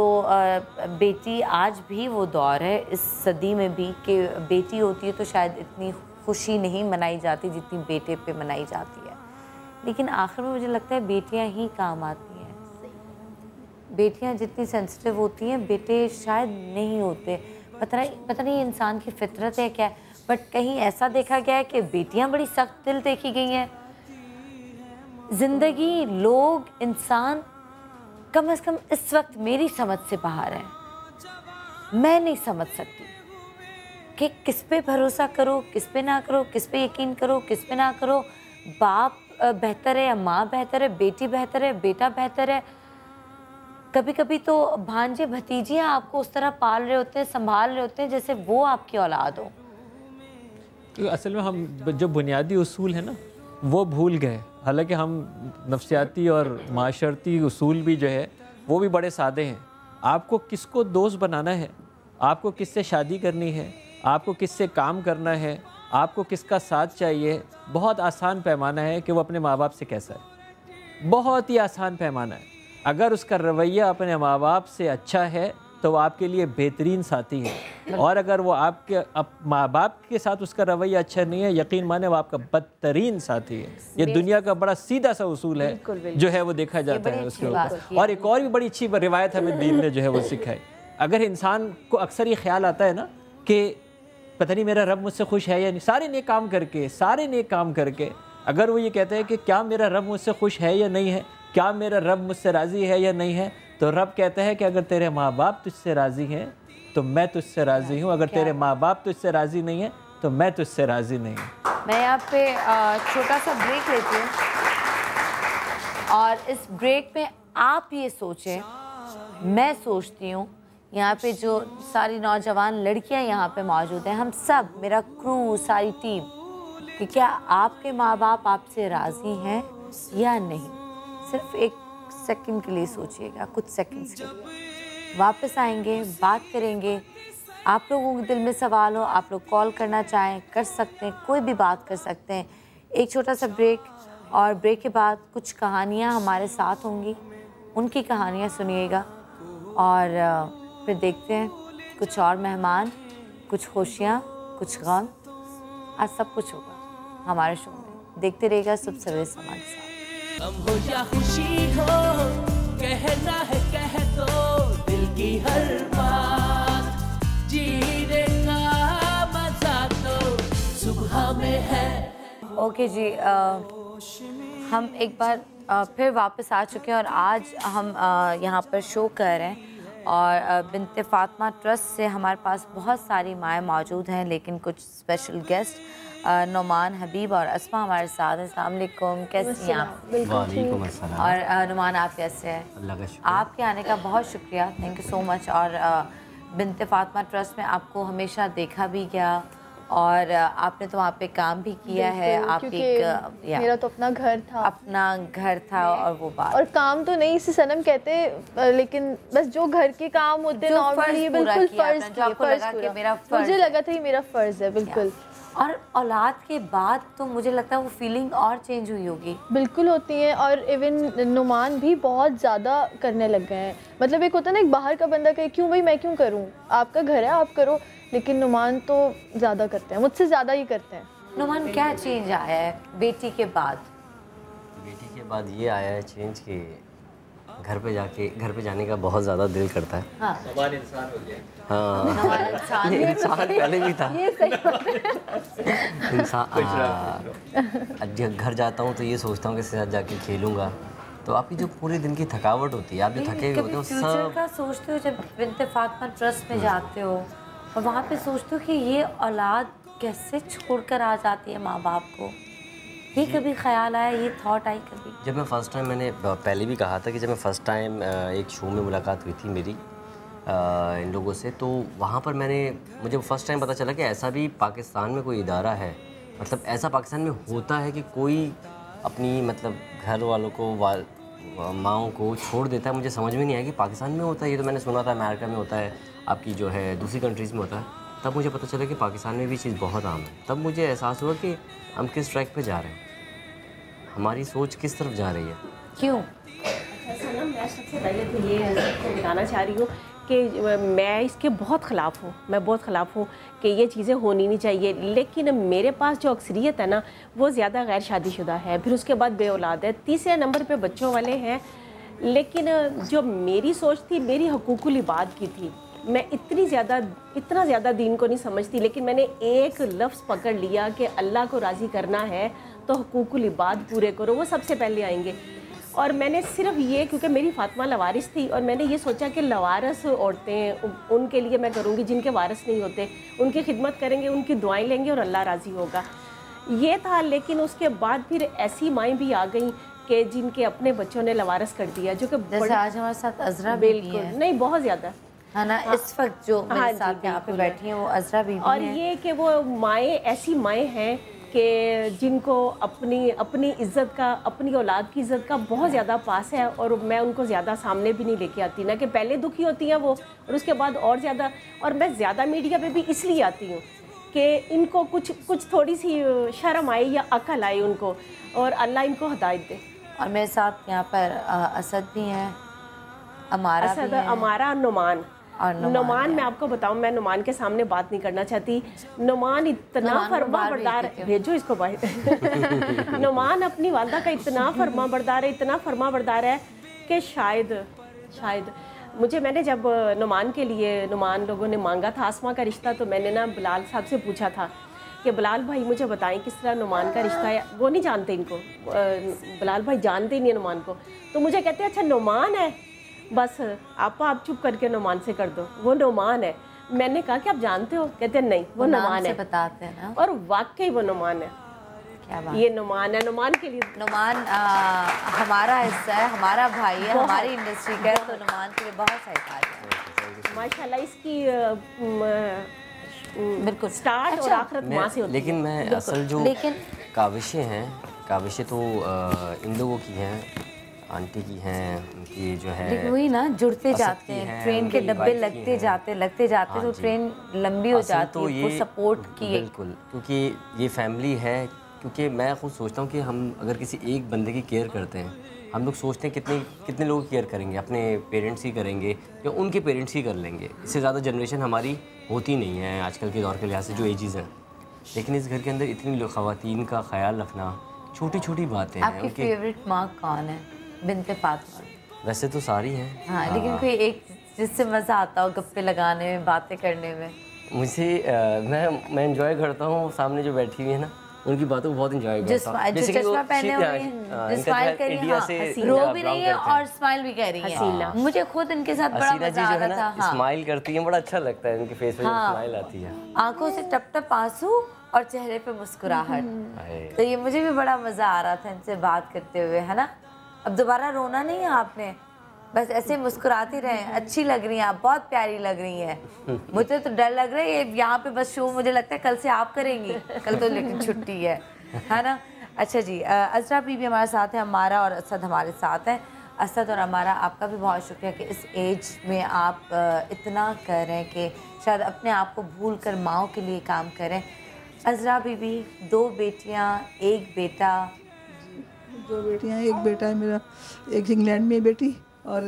बेटी, आज भी वो दौर है इस सदी में भी कि बेटी होती है तो शायद इतनी खुशी नहीं मनाई जाती जितनी बेटे पे मनाई जाती है, लेकिन आखिर में मुझे लगता है बेटियां ही काम आती हैं। बेटियां जितनी सेंसिटिव होती हैं बेटे शायद नहीं होते। पता नहीं इंसान की फितरत है क्या, बट कहीं ऐसा देखा गया है कि बेटियां बड़ी सख्त दिल देखी गई हैं। ज़िंदगी, लोग, इंसान कम से कम इस वक्त मेरी समझ से बाहर है। मैं नहीं समझ सकती कि किस पे भरोसा करो, किस पे ना करो, किस पे यकीन करो, किस पे ना करो। बाप बेहतर है या माँ बेहतर है, बेटी बेहतर है, बेटा बेहतर है। कभी कभी तो भांजे भतीजियाँ आपको उस तरह पाल रहे होते हैं, संभाल रहे होते हैं जैसे वो आपकी औलाद हो। तो असल में हम जो बुनियादी उसूल है ना वो भूल गए। हालांकि हम नफ्सियाती और माशरती उसूल भी जो है वो भी बड़े सादे हैं। आपको किसको दोस्त बनाना है, आपको किससे शादी करनी है, आपको किससे काम करना है, आपको किसका साथ चाहिए, बहुत आसान पैमाना है कि वो अपने माँ बाप से कैसा है। बहुत ही आसान पैमाना है। अगर उसका रवैया अपने माँ बाप से अच्छा है तो वो आपके लिए बेहतरीन साथी है, और अगर वो आपके माँ बाप के साथ उसका रवैया अच्छा नहीं है, यकीन माने वो आपका बदतरीन साथी है। ये दुनिया का बड़ा सीधा सा उसूल है जो है वो देखा जाता है उसके ऊपर। और एक और भी बड़ी अच्छी रिवायत हमें दीन ने जो है वो सिखाई। अगर इंसान को अक्सर ये ख्याल आता है ना कि पता नहीं मेरा रब मुझसे खुश है या नहीं, सारे नेक काम करके अगर वो ये कहते हैं कि क्या मेरा रब मुझसे खुश है या नहीं है, क्या मेरा रब मुझसे राज़ी है या नहीं है, तो रब कहता है कि अगर तेरे माँ बाप तुझसे राज़ी हैं तो मैं तुझसे राज़ी हूँ, अगर तेरे माँ बाप तुझसे राज़ी नहीं है तो मैं तुझसे राज़ी नहीं हूँ। मैं यहाँ पे छोटा सा ब्रेक लेती हूँ, और इस ब्रेक में आप ये सोचें, मैं सोचती हूँ यहाँ पे जो सारी नौजवान लड़कियाँ यहाँ पे मौजूद हैं, हम सब, मेरा क्रू, सारी टीम, कि क्या आपके माँ बाप आपसे राज़ी हैं या नहीं। सिर्फ एक सेकंड के लिए सोचिएगा, कुछ सेकंड्स के लिए। वापस आएंगे, बात करेंगे। आप लोगों के दिल में सवाल हो, आप लोग कॉल करना चाहें कर सकते हैं, कोई भी बात कर सकते हैं। एक छोटा सा ब्रेक, और ब्रेक के बाद कुछ कहानियाँ हमारे साथ होंगी, उनकी कहानियाँ सुनिएगा, और फिर देखते हैं कुछ और मेहमान, कुछ खुशियाँ, कुछ गम, आज सब कुछ होगा हमारे शो में। देखते रहिएगा सुबह सवेरे समाज के साथ। गम हो या खुशी हो, कहना है कह दो दिल की हर बात, जीने का मजा तो सुबह में है। ओके जी, हम एक बार फिर वापस आ चुके हैं, और आज हम यहाँ पर शो कर रहे हैं, और बिन्ते फातिमा ट्रस्ट से हमारे पास बहुत सारी माएँ मौजूद हैं, लेकिन कुछ स्पेशल गेस्ट नुमान, हबीब और अस्मा हमारे साथ हैं। अस्सलाम वालेकुम, कैसी हैं आप? वालेकुम अस्सलाम। और नुमान, आप कैसे हैं? अल्लाह का शुक्र। आपके आने का बहुत शुक्रिया, थैंक यू सो मच। और बिन्ते फातिमा ट्रस्ट में आपको हमेशा देखा भी गया, और आपने तो वहाँ पे काम भी किया है। आप एक मेरा तो अपना घर था और वो बात, और काम तो नहीं इसे सनम कहते, लेकिन बस जो घर के काम होते हैं नॉर्मली, बिल्कुल फर्ज, मुझे लगा था ये मेरा फर्ज है बिल्कुल। और औलाद के बाद तो मुझे लगता है वो फीलिंग और चेंज हुई होगी। बिल्कुल होती हैं, और इवन नुमान भी बहुत ज़्यादा करने लग गए हैं। मतलब एक होता है ना, एक बाहर का बंदा कहे क्यों भाई मैं क्यों करूं, आपका घर है आप करो, लेकिन नुमान तो ज़्यादा करते हैं, मुझसे ज़्यादा ही करते हैं। नुमान, क्या चेंज आया है बेटी के बाद? बेटी के बाद ये आया है चेंज कि घर पे जाने का बहुत ज़्यादा दिल करता है। हाँ, नुमान इंसान हो गया। हाँ, इंसान पहले भी था। ये सही बात है। इंसान जब घर जाता हूँ तो ये सोचता हूँ कि इसके साथ जाके खेलूँगा, तो आपकी जो पूरे दिन की थकावट होती है, आप जो थके हुए होते हो फ्यूचर का सोचते हो जब बिन्ते फातिमा ट्रस्ट में जाते हो और वहाँ पे सोचते हो कि ये औलाद कैसे छोड़कर आ जाती है माँ बाप को? ये कभी ख्याल आया, ये थॉट आई कभी? जब मैं फ़र्स्ट टाइम, मैंने पहले भी कहा था कि जब मैं फ़र्स्ट टाइम एक शो में मुलाकात हुई थी मेरी इन लोगों से, तो वहाँ पर मुझे फ़र्स्ट टाइम पता चला कि ऐसा भी पाकिस्तान में कोई इदारा है, मतलब ऐसा पाकिस्तान में होता है कि कोई अपनी मतलब घर वालों को माँओं को छोड़ देता है। मुझे समझ में नहीं आया कि पाकिस्तान में होता है। ये तो मैंने सुना था अमेरिका में होता है, आपकी जो है दूसरी कंट्रीज़ में होता है। तब मुझे पता चला कि पाकिस्तान में भी चीज़ बहुत आम है। तब मुझे एहसास हुआ कि हम किस ट्रैक पे जा रहे हैं, हमारी सोच किस तरफ जा रही है। क्यों? सनम, मैं सबसे पहले तो ये आपको बताना चाह रही हूँ कि मैं इसके बहुत ख़िलाफ़ हूँ। मैं बहुत ख़िलाफ़ हूँ कि ये चीज़ें होनी नहीं चाहिए, लेकिन मेरे पास जो अक्सरियत है ना, वो ज़्यादा गैर शादीशुदा है, फिर उसके बाद बे औलाद है, तीसरे नंबर पे बच्चों वाले हैं। लेकिन जो मेरी सोच थी, मेरी हुकूकुल इबाद की थी। मैं इतना ज़्यादा दीन को नहीं समझती, लेकिन मैंने एक लफ्ज़ पकड़ लिया कि अल्लाह को राज़ी करना है तो हुकूकुल इबाद पूरे करो, वो सबसे पहले आएंगे। और मैंने सिर्फ ये, क्योंकि मेरी फातिमा लवारिस थी, और मैंने ये सोचा कि लवारिस औरतें, उनके लिए मैं करूँगी, जिनके वारिस नहीं होते उनकी खिदमत करेंगे, उनकी दुआएं लेंगे और अल्लाह राज़ी होगा, ये था। लेकिन उसके बाद फिर ऐसी माएँ भी आ गई कि जिनके अपने बच्चों ने लवारिस कर दिया, जो कि आज हमारे साथ अज़रा बिल्कुल नहीं, बहुत ज़्यादा है ना। हाँ, इस वक्त जो मेरे साथ यहाँ पे बैठी हैं वो अज़रा बीबी और ये कि वो माएँ ऐसी माएँ हैं कि जिनको अपनी इज़्ज़त का, अपनी औलाद की इज़्ज़त का बहुत ज़्यादा पास है, और मैं उनको ज़्यादा सामने भी नहीं लेके आती ना, कि पहले दुखी होती हैं वो और उसके बाद और ज़्यादा। और मैं ज़्यादा मीडिया पे भी इसलिए आती हूँ कि इनको कुछ थोड़ी सी शर्म आए या अकल आए उनको, और अल्लाह इनको हिदायत दे। और मेरे साथ यहाँ पर असद भी हैं, अमारा नुमान। नुमान, मैं आपको बताऊं, मैं नुमान के सामने बात नहीं करना चाहती। नुमान इतना फरमा बरदार, भेजो इसको बाहर। नुमान अपनी वालदा का इतना फरमा बरदार है कि शायद मैंने जब नुमान के लिए, नुमान लोगों ने मांगा था आसमा का रिश्ता, तो मैंने ना बिलाल साहब से पूछा था कि बिलाल भाई मुझे बताएं किस तरह नुमान का रिश्ता है। वो नहीं जानते इनको, बिलाल भाई जानते ही नहीं नुमान को। तो मुझे कहते हैं अच्छा नुमान है, बस आप चुप करके नुमान से कर दो, वो नुमान है। मैंने कहा कि आप जानते हो? कहते हैं नहीं, वो नुमान है। बताते हैं ना, और वाकई वो नुमान है। क्या बात? ये नुमान है। नुमान के लिए, नुमान हमारा हिस्सा है, हमारा भाई है, हमारी इंडस्ट्री का है, तो नुमान के लिए बहुत सारी बात है माशाल्लाह। इसकी बिल्कुल स्टार्ट और आखिरत माँ से होती है। लेकिन मैं असल जो काविशें तो इन लोगों की हैं, आंटी की हैं, उनकी जो है, लेकिन वही ना, जुड़ते जाते हैं, ट्रेन के डब्बे लगते जाते तो ट्रेन लंबी हो जाती है, वो सपोर्ट की। बिल्कुल, क्योंकि ये फैमिली है। क्योंकि मैं खुद सोचता हूँ कि हम अगर किसी एक बंदे की केयर करते हैं, हम लोग सोचते हैं कितने लोग केयर करेंगे, अपने पेरेंट्स ही करेंगे या उनके पेरेंट्स ही कर लेंगे। इससे ज़्यादा जनरेशन हमारी होती नहीं है आजकल के दौर के लिहाज से, जो एजेस हैं। लेकिन इस घर के अंदर इतनी ख़वातीन का ख्याल रखना, छोटी छोटी बातें हैं। आपकी फेवरेट माँ कौन है? बिन्ते फातिमा। वैसे तो सारी हैं, हाँ, लेकिन कोई एक जिससे मज़ा आता हो गप्पे लगाने में, बातें करने में? मुझे मैं एंजॉय करता हूँ, सामने जो बैठी हुई है ना, उनकी बातों को बहुत एंजॉय करता हूँ। जो चश्मा पहने हुए हैं, स्माइल कर रही है, रो भी रही है और स्माइल भी कर रही है। मुझे खुद इनके साथ बड़ा मजा आ रहा था। स्माइल करती है, बड़ा अच्छा लगता है इनके फेस पे स्माइल आती है, आंखों से टप टप आंसू और चेहरे पे मुस्कुराहट। तो ये मुझे भी बड़ा मजा आ रहा था इनसे बात करते हुए, है ना। अब दोबारा रोना नहीं है आपने, बस ऐसे मुस्कुराती रहे। अच्छी लग रही हैं आप, बहुत प्यारी लग रही हैं। मुझे तो डर लग रहा है यहाँ पे बस शो, मुझे लगता है कल से आप करेंगी, कल तो लेकिन छुट्टी है ना। अच्छा जी, अज़रा बीबी हमारे साथ है, हमारा और असद हमारे साथ हैं। असद और हमारा, आपका भी बहुत शुक्रिया कि इस एज में आप इतना कर रहे हैं कि शायद अपने आप को भूल कर माओ के लिए काम करें। अज़रा बीबी, 2 बेटियाँ 1 बेटा? 2 बेटियाँ 1 बेटा है मेरा, एक इंग्लैंड में बेटी और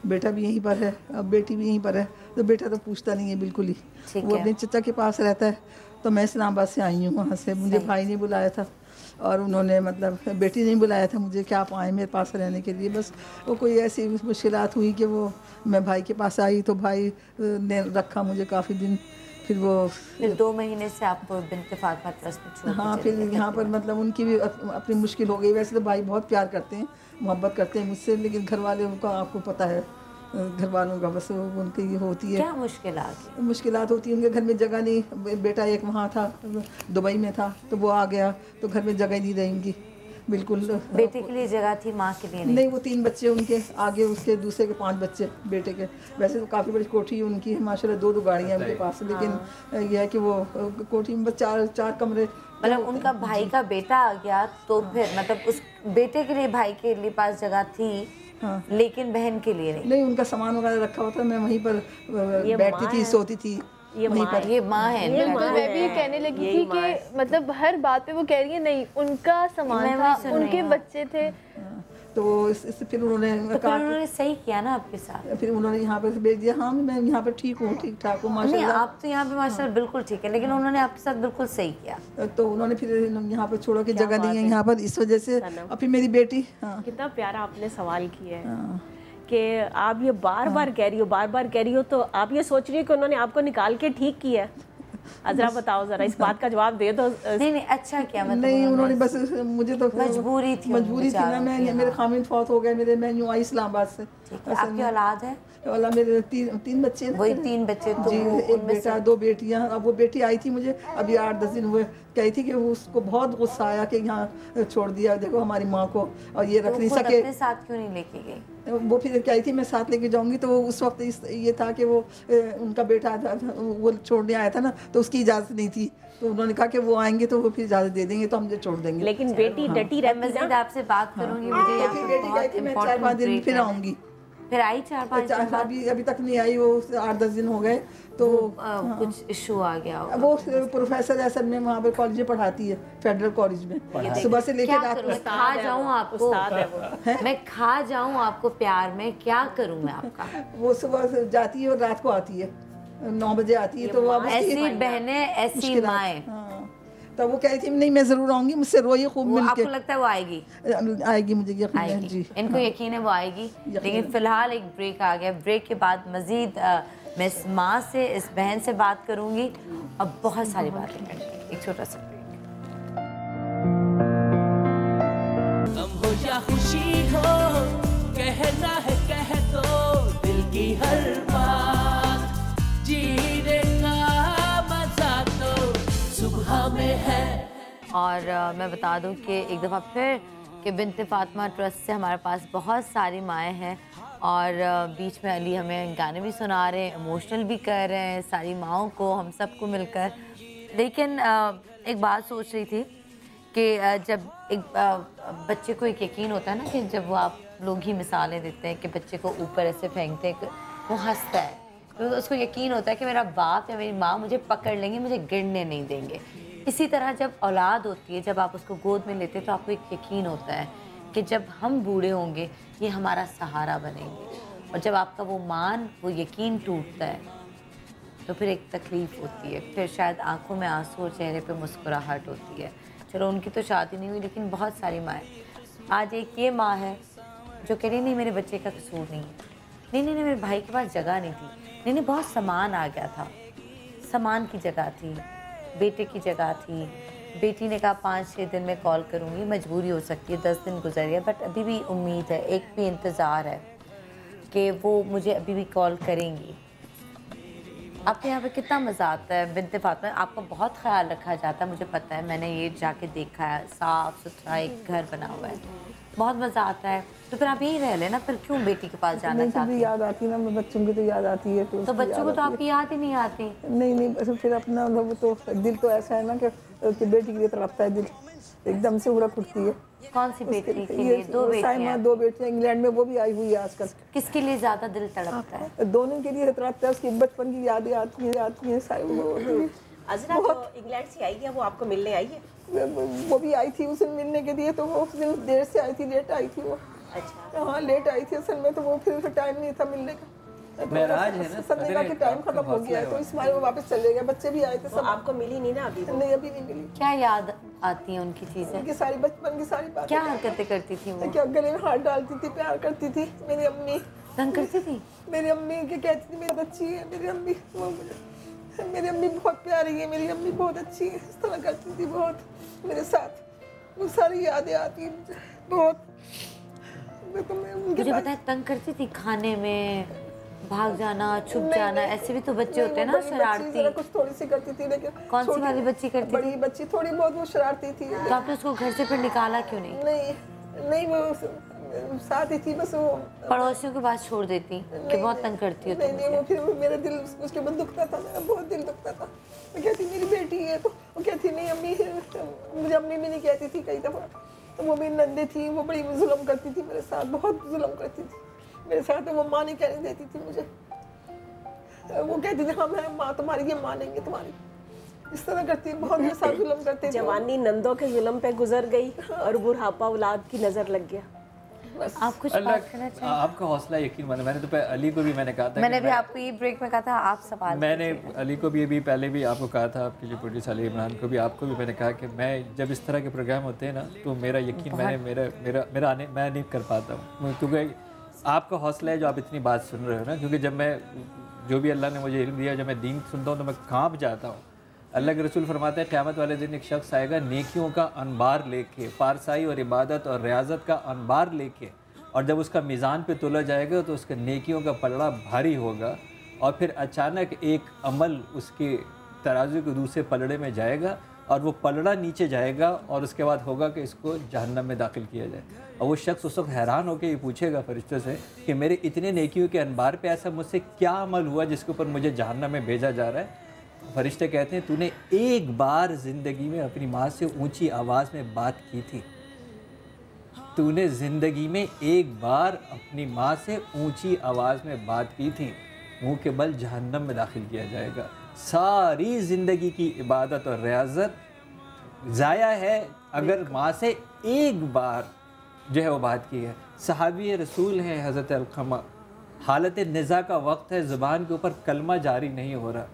बेटा भी यहीं पर है, अब बेटी भी यहीं पर है। तो बेटा तो पूछता नहीं है बिल्कुल ही, वो अपने चचा के पास रहता है, तो मैं इस्लामाबाद से आई हूँ वहाँ से, मुझे भाई ने बुलाया था और उन्होंने मतलब बेटी ने बुलाया था मुझे कि आप आए मेरे पास रहने के लिए। बस वो कोई ऐसी मुश्किलात हुई कि वो मैं भाई के पास आई तो भाई ने रखा मुझे काफ़ी दिन। फिर 2 महीने से आपको बिन्ते फातिमा ट्रस्ट में छोड़, हाँ, फिर यहाँ पर मतलब उनकी भी अपनी मुश्किल हो गई। वैसे तो भाई बहुत प्यार करते हैं, मोहब्बत करते हैं मुझसे, लेकिन घर वाले उनका आपको पता है, घर वालों का बस उनकी होती है। क्या मुश्किलात होती है उनके घर में जगह नहीं। बेटा एक वहाँ था दुबई में था तो वो आ गया तो घर में जगह नहीं रहेंगी बिल्कुल। बेटे के लिए जगह थी, माँ के लिए नहीं। वो 3 बच्चे उनके, आगे उसके दूसरे के 5 बच्चे बेटे के। वैसे तो काफ़ी बड़ी कोठी उनकी है माशाल्लाह, 2 गाड़ियाँ उनके पास, लेकिन यह है कि वो कोठी में 4 कमरे। मतलब उनका भाई का बेटा आ गया तो फिर मतलब उस बेटे के लिए भाई के लिए पास जगह थी, हाँ, लेकिन बहन के लिए नहीं। उनका सामान वगैरह रखा हुआ था, मैं वहीं पर बैठती थी, सोती थी। ये माँ है। बिल्कुल, मैं भी करने लगी थी कि मतलब हर बात पे वो कह रही है नहीं उनका सामान था, उनके बच्चे थे। तो इससे फिर उन्होंने कहा, उन्होंने सही किया ना आपके साथ। फिर उन्होंने यहाँ पर भेज दिया। हाँ, मैं यहाँ पर ठीक हूँ, ठीक ठाक हूँ माशाल्लाह। नहीं, आप तो यहाँ पे माशाल्लाह बिल्कुल ठीक है, लेकिन उन्होंने आपके साथ बिल्कुल सही किया। तो उन्होंने फिर यहाँ पर छोड़ो कि जगह नहीं है यहाँ पर, इस वजह से। और फिर मेरी बेटी, कितना प्यारा आपने सवाल किया है कि आप ये बार बार कह रही हो, तो आप ये सोच रही हो कि उन्होंने आपको निकाल के ठीक किया। अजरा बताओ जरा, इस बात का जवाब दे दो। नहीं अच्छा क्या, मतलब नहीं उन्होंने बस मुझे तो मजबूरी थी ना। मैं मेरे खामिन फौत हो गए, मैं यूँ आई इस्लामाबाद से। आपकी औलाद है? औलाद मेरे 3 बच्चे हैं। वही 3 बच्चे तो जी, एक बेटा 2 बेटियाँ। अब वो बेटी आई थी मुझे अभी 8-10 दिन हुए, कही थी कि उसको बहुत गुस्सा आया कि यहाँ छोड़ दिया, देखो हमारी माँ को, और ये रख नहीं सके। अपने साथ क्यों नहीं लेके गई? वो फिर कही थी मैं साथ लेके जाऊंगी, तो वो उस वक्त ये था कि वो उनका बेटा था, वो छोड़ने आया था ना, तो उसकी इजाज़त नहीं थी। तो उन्होंने कहा कि वो आएंगे तो वो फिर इजाज़त दे देंगे तो हम जो छोड़ देंगे। लेकिन बेटी डटी रहती है। आपसे बात करूंगी, मुझे यहाँ पे बेटी मैं 4-5 दिन फिर आऊँगी। फिर आई 4-5 दिन? अभी तक नहीं आई, वो 8-10 दिन हो गए। तो कुछ इशू आ गया होगा। वो प्रोफेसर असल में वहाँ पर कॉलेज में पढ़ाती है, फेडरल कॉलेज में, सुबह से लेकर रात तक। खा जाऊँ आपको, मैं खा जाऊँ आपको प्यार में, क्या करूँ मैं आपका? वो सुबह जाती है और रात को आती है, 9 बजे आती है। तो ऐसी बहनें ऐसी माएँ। तो वो कही थी नहीं मैं जरूर आऊंगी, मुझसे रोइए खूब मिलके। आपको लगता है वो आएगी? मुझे यकीन है जी, इनको यकीन है वो आएगी। लेकिन फिलहाल एक ब्रेक आ गया, ब्रेक के बाद मजीद मैं इस माँ से, इस बहन से बात करूंगी और बहुत सारी बातें करेंगे। एक छोटा सा ब्रेक। गम हो या खुशी हो, कहना है कह दो दिल की हर बात, जीने का मजा तो सुबह में है। और मैं बता दूं कि एक दफ़ा फिर कि बिन्ते फातिमा ट्रस्ट से हमारे पास बहुत सारी माएँ हैं, और बीच में अली हमें गाने भी सुना रहे हैं, इमोशनल भी कर रहे हैं सारी माओं को, हम सबको मिलकर। लेकिन एक बात सोच रही थी कि जब एक बच्चे को एक यकीन होता है ना कि जब वो आप लोग ही मिसालें देते हैं कि बच्चे को ऊपर ऐसे फेंकते हैं, वो हंसता है, तो उसको यकीन होता है कि मेरा बाप या मेरी माँ मुझे पकड़ लेंगे, मुझे गिरने नहीं देंगे। इसी तरह जब औलाद होती है, जब आप उसको गोद में लेते हैं तो आपको एक यकीन होता है कि जब हम बूढ़े होंगे ये हमारा सहारा बनेंगे। और जब आपका वो मान, वो यकीन टूटता है तो फिर एक तकलीफ़ होती है, फिर शायद आंखों में आंसू और चेहरे पे मुस्कुराहट होती है। चलो उनकी तो शादी नहीं हुई, लेकिन बहुत सारी माएँ, आज एक ये माँ है जो कह रही नहीं मेरे बच्चे का कसूर नहीं है, नहीं मेरे भाई के पास जगह नहीं थी, नहीं बहुत सामान आ गया था, सामान की जगह थी, बेटे की जगह थी। बेटी ने कहा 5-6 दिन में कॉल करूँगी, मजबूरी हो सकती है, 10 दिन गुजर गया, बट अभी भी उम्मीद है, एक भी इंतज़ार है कि वो मुझे अभी भी कॉल करेंगी। आपके यहाँ पे कितना मज़ा आता है बिन्ते फातिमा, आपका बहुत ख्याल रखा जाता है, मुझे पता है, मैंने ये जाके देखा है, साफ़ सुथरा एक घर बना हुआ है, बहुत मज़ा आता है। तो फिर आप यहीं रह लेना, फिर क्यों बेटी के पास जाना चाहती हैं? याद आती है ना, बच्चों की तो याद आती है। तो बच्चों को तो आपकी याद ही नहीं आती? नहीं फिर अपना तो दिल तो ऐसा है ना कि बेटी के लिए तड़पता है दिल, एकदम से उड़क उठती है। कौन सी बेटी के लिए? 2 बेटियां। 2 बेटियां इंग्लैंड में, वो भी आई हुई है आजकल। किसके लिए ज़्यादा दिल तड़पता है? दोनों के लिए तड़पता है, उसकी बचपन की यादें आती हैं सारी। अजरा जो इंग्लैंड से आई है वो आपको मिलने आई है? वो भी आई थी उस दिन मिलने के लिए, तो वो उस दिन देर से आई थी, लेट आई थी वो। अच्छा। हाँ लेट आई थी असल में, तो वो फिर टाइम नहीं था मिलने का। मेराज है ना, संडे का टाइम खत्म हो गया है तो इस बार वो वापस चले गए, बच्चे भी आए थे सब। आपको मिली नहीं ना अभी? नहीं अभी नहीं मिली। क्या याद आती है उनकी चीजें? उनकी सारी बचपन की सारी बातें। क्या हरकतें करती थी वो? क्या गले में हाथ डालती थी, प्यार करती थी। मेरी अम्मी तंग करती थी? मेरी अम्मी क्या कहती थी, मेरी अच्छी है मेरी अम्मी, मेरी अम्मी बहुत प्यारी है, मेरी अम्मी बहुत अच्छी है, इस तरह करती थी बहुत मेरे साथ। वो सारी यादें आती हैं मुझे बहुत। मुझे पता है तंग करती थी, खाने में भाग जाना, छुप जाना, ऐसे भी तो बच्चे होते हैं ना शरारती। कुछ थोड़ी सी करती थी लेकिन। कौन सी वाली बच्ची करती थी? बड़ी बच्ची थोड़ी बहुत वो शरारती थी। तो आपने उसको घर से फिर निकाला क्यों नहीं? नहीं वो साथ ही थी बस। वो पड़ोसियों के पास छोड़ देती कि बहुत तंग करती हो? नहीं वो फिर मेरा दिल उसके बाद दुखता था, मेरा बहुत दिल दुखता था। मैं कहती मेरी बेटी है तो वो कहती नहीं अम्मी, मुझे अम्मी भी नहीं कहती थी कई दफ़ा। तो वो मेरी नंदे थी, वो बड़ी जुल्म करती थी मेरे साथ, बहुत जुल्म करती थी मेरे साथ। वो माँ नहीं कहने देती थी मुझे, वो कहती थी हम हैं माँ तुम्हारी, ये मानेंगे तुम्हारी, इस तरह करती है, बहुत मेरे साथ जुल्म करते थे। जवानी नंदों के जुल्म पे गुजर गई और बुढ़ापा औलाद की नज़र लग गया। आप कुछ बात करना चाहिए? आपका हौसला यकीन माने, मैंने तो अली को भी मैंने कहा था, मैंने भी आपको ये ब्रेक में कहा था आप सवाल, मैंने अली को भी अभी पहले भी आपको कहा था, आपके जो प्रोड्यूसर अली इमरान को भी, आपको भी मैंने कहा कि मैं जब इस तरह के प्रोग्राम होते हैं ना तो मेरा यकीन मैं नहीं कर पाता हूँ, क्योंकि आपका हौसला है जो आप इतनी बात सुन रहे हो ना। क्योंकि जब मैं जो भी अल्लाह ने मुझे इल्म दिया, जब मैं दीन सुनता हूँ तो मैं काँप जाता हूँ। अल्लाह के रसूल फरमाते हैं क़यामत वाले दिन एक शख्स आएगा नेकियों का अनबार लेके, पारसाई और इबादत और रियाजत का अनबार लेके, और जब उसका मीज़ान पे तोला जाएगा तो उसके नेकियों का पलड़ा भारी होगा, और फिर अचानक एक अमल उसके तराजू के दूसरे पलड़े में जाएगा और वो पलड़ा नीचे जाएगा, और उसके बाद होगा कि इसको जहन्नम में दाखिल किया जाए। और वो शख्स उस वक्त हैरान होकर ये पूछेगा फरिश्तों से कि मेरे इतने नेकियों के अनबार पे ऐसा मुझसे क्या अमल हुआ जिसके ऊपर मुझे जहन्नम में भेजा जा रहा है? फरिश्ते कहते हैं तूने एक बार ज़िंदगी में अपनी माँ से ऊंची आवाज़ में बात की थी, तूने ज़िंदगी में एक बार अपनी माँ से ऊंची आवाज़ में बात की थी, मुँह के बल जहन्नम में दाखिल किया जाएगा। सारी ज़िंदगी की इबादत और रियाजत ज़ाया है अगर माँ से एक बार जो है वो बात की है। सहाबी रसूल हैं हज़रत अलक़मा, हालत निज़ा का वक्त है, ज़ुबान के ऊपर कलमा जारी नहीं हो रहा।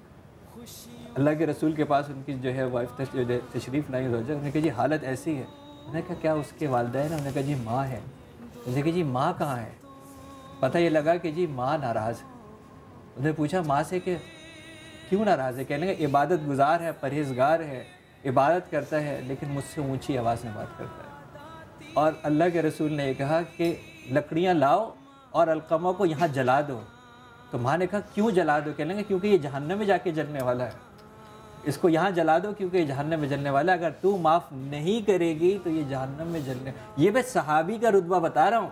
अल्लाह के रसूल के पास उनकी जो है वाइफ तशरीफ़ लाई रोजा, उन्होंने कहा जी हालत ऐसी है। उन्होंने कहा क्या उसके वालिदैन? उन्होंने कहा जी माँ है। उन्होंने कहा जी माँ कहाँ है? पता ये लगा कि जी माँ नाराज़ है। उन्होंने पूछा माँ से कि क्यों नाराज़ है? कहने लगे इबादत गुजार है, परहेज़गार है, इबादत करता है, लेकिन मुझसे ऊंची आवाज़ में बात करता है। और अल्लाह के रसूल ने कहा कि लकड़ियाँ लाओ और अलक़मा को यहाँ जला दो। तो माँ ने कहा क्यों जला दो? कहने लगे क्योंकि ये जहन्नम में जाके जलने वाला है, इसको यहाँ जला दो क्योंकि ये जहन्नम में जलने वाला है। अगर तू माफ़ नहीं करेगी तो ये जहन्नम में जलने। ये मैं सहाबी का रुतबा बता रहा हूँ,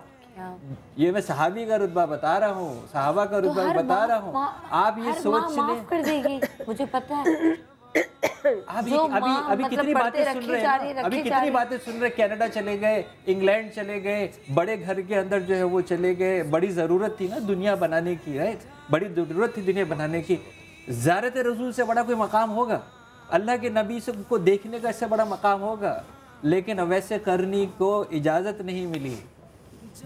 ये मैं सहाबी का रुतबा बता रहा हूँ, सहाबा का रुतबा बता रहा हूँ। आप ये सोच लें, कर देगी मुझे पता है। अभी कितनी बातें सुन रहे हैं, अभी कितनी बातें सुन रहे हैं। कनाडा चले गए, इंग्लैंड चले गए, बड़े घर के अंदर जो है वो चले गए। बड़ी ज़रूरत थी ना दुनिया बनाने की, राइट? बड़ी ज़रूरत थी दुनिया बनाने की। ज़ियारत रसूल से बड़ा कोई मकाम होगा? अल्लाह के नबी से को देखने का इससे बड़ा मकाम होगा? लेकिन वैसे करनी को इजाज़त नहीं मिली।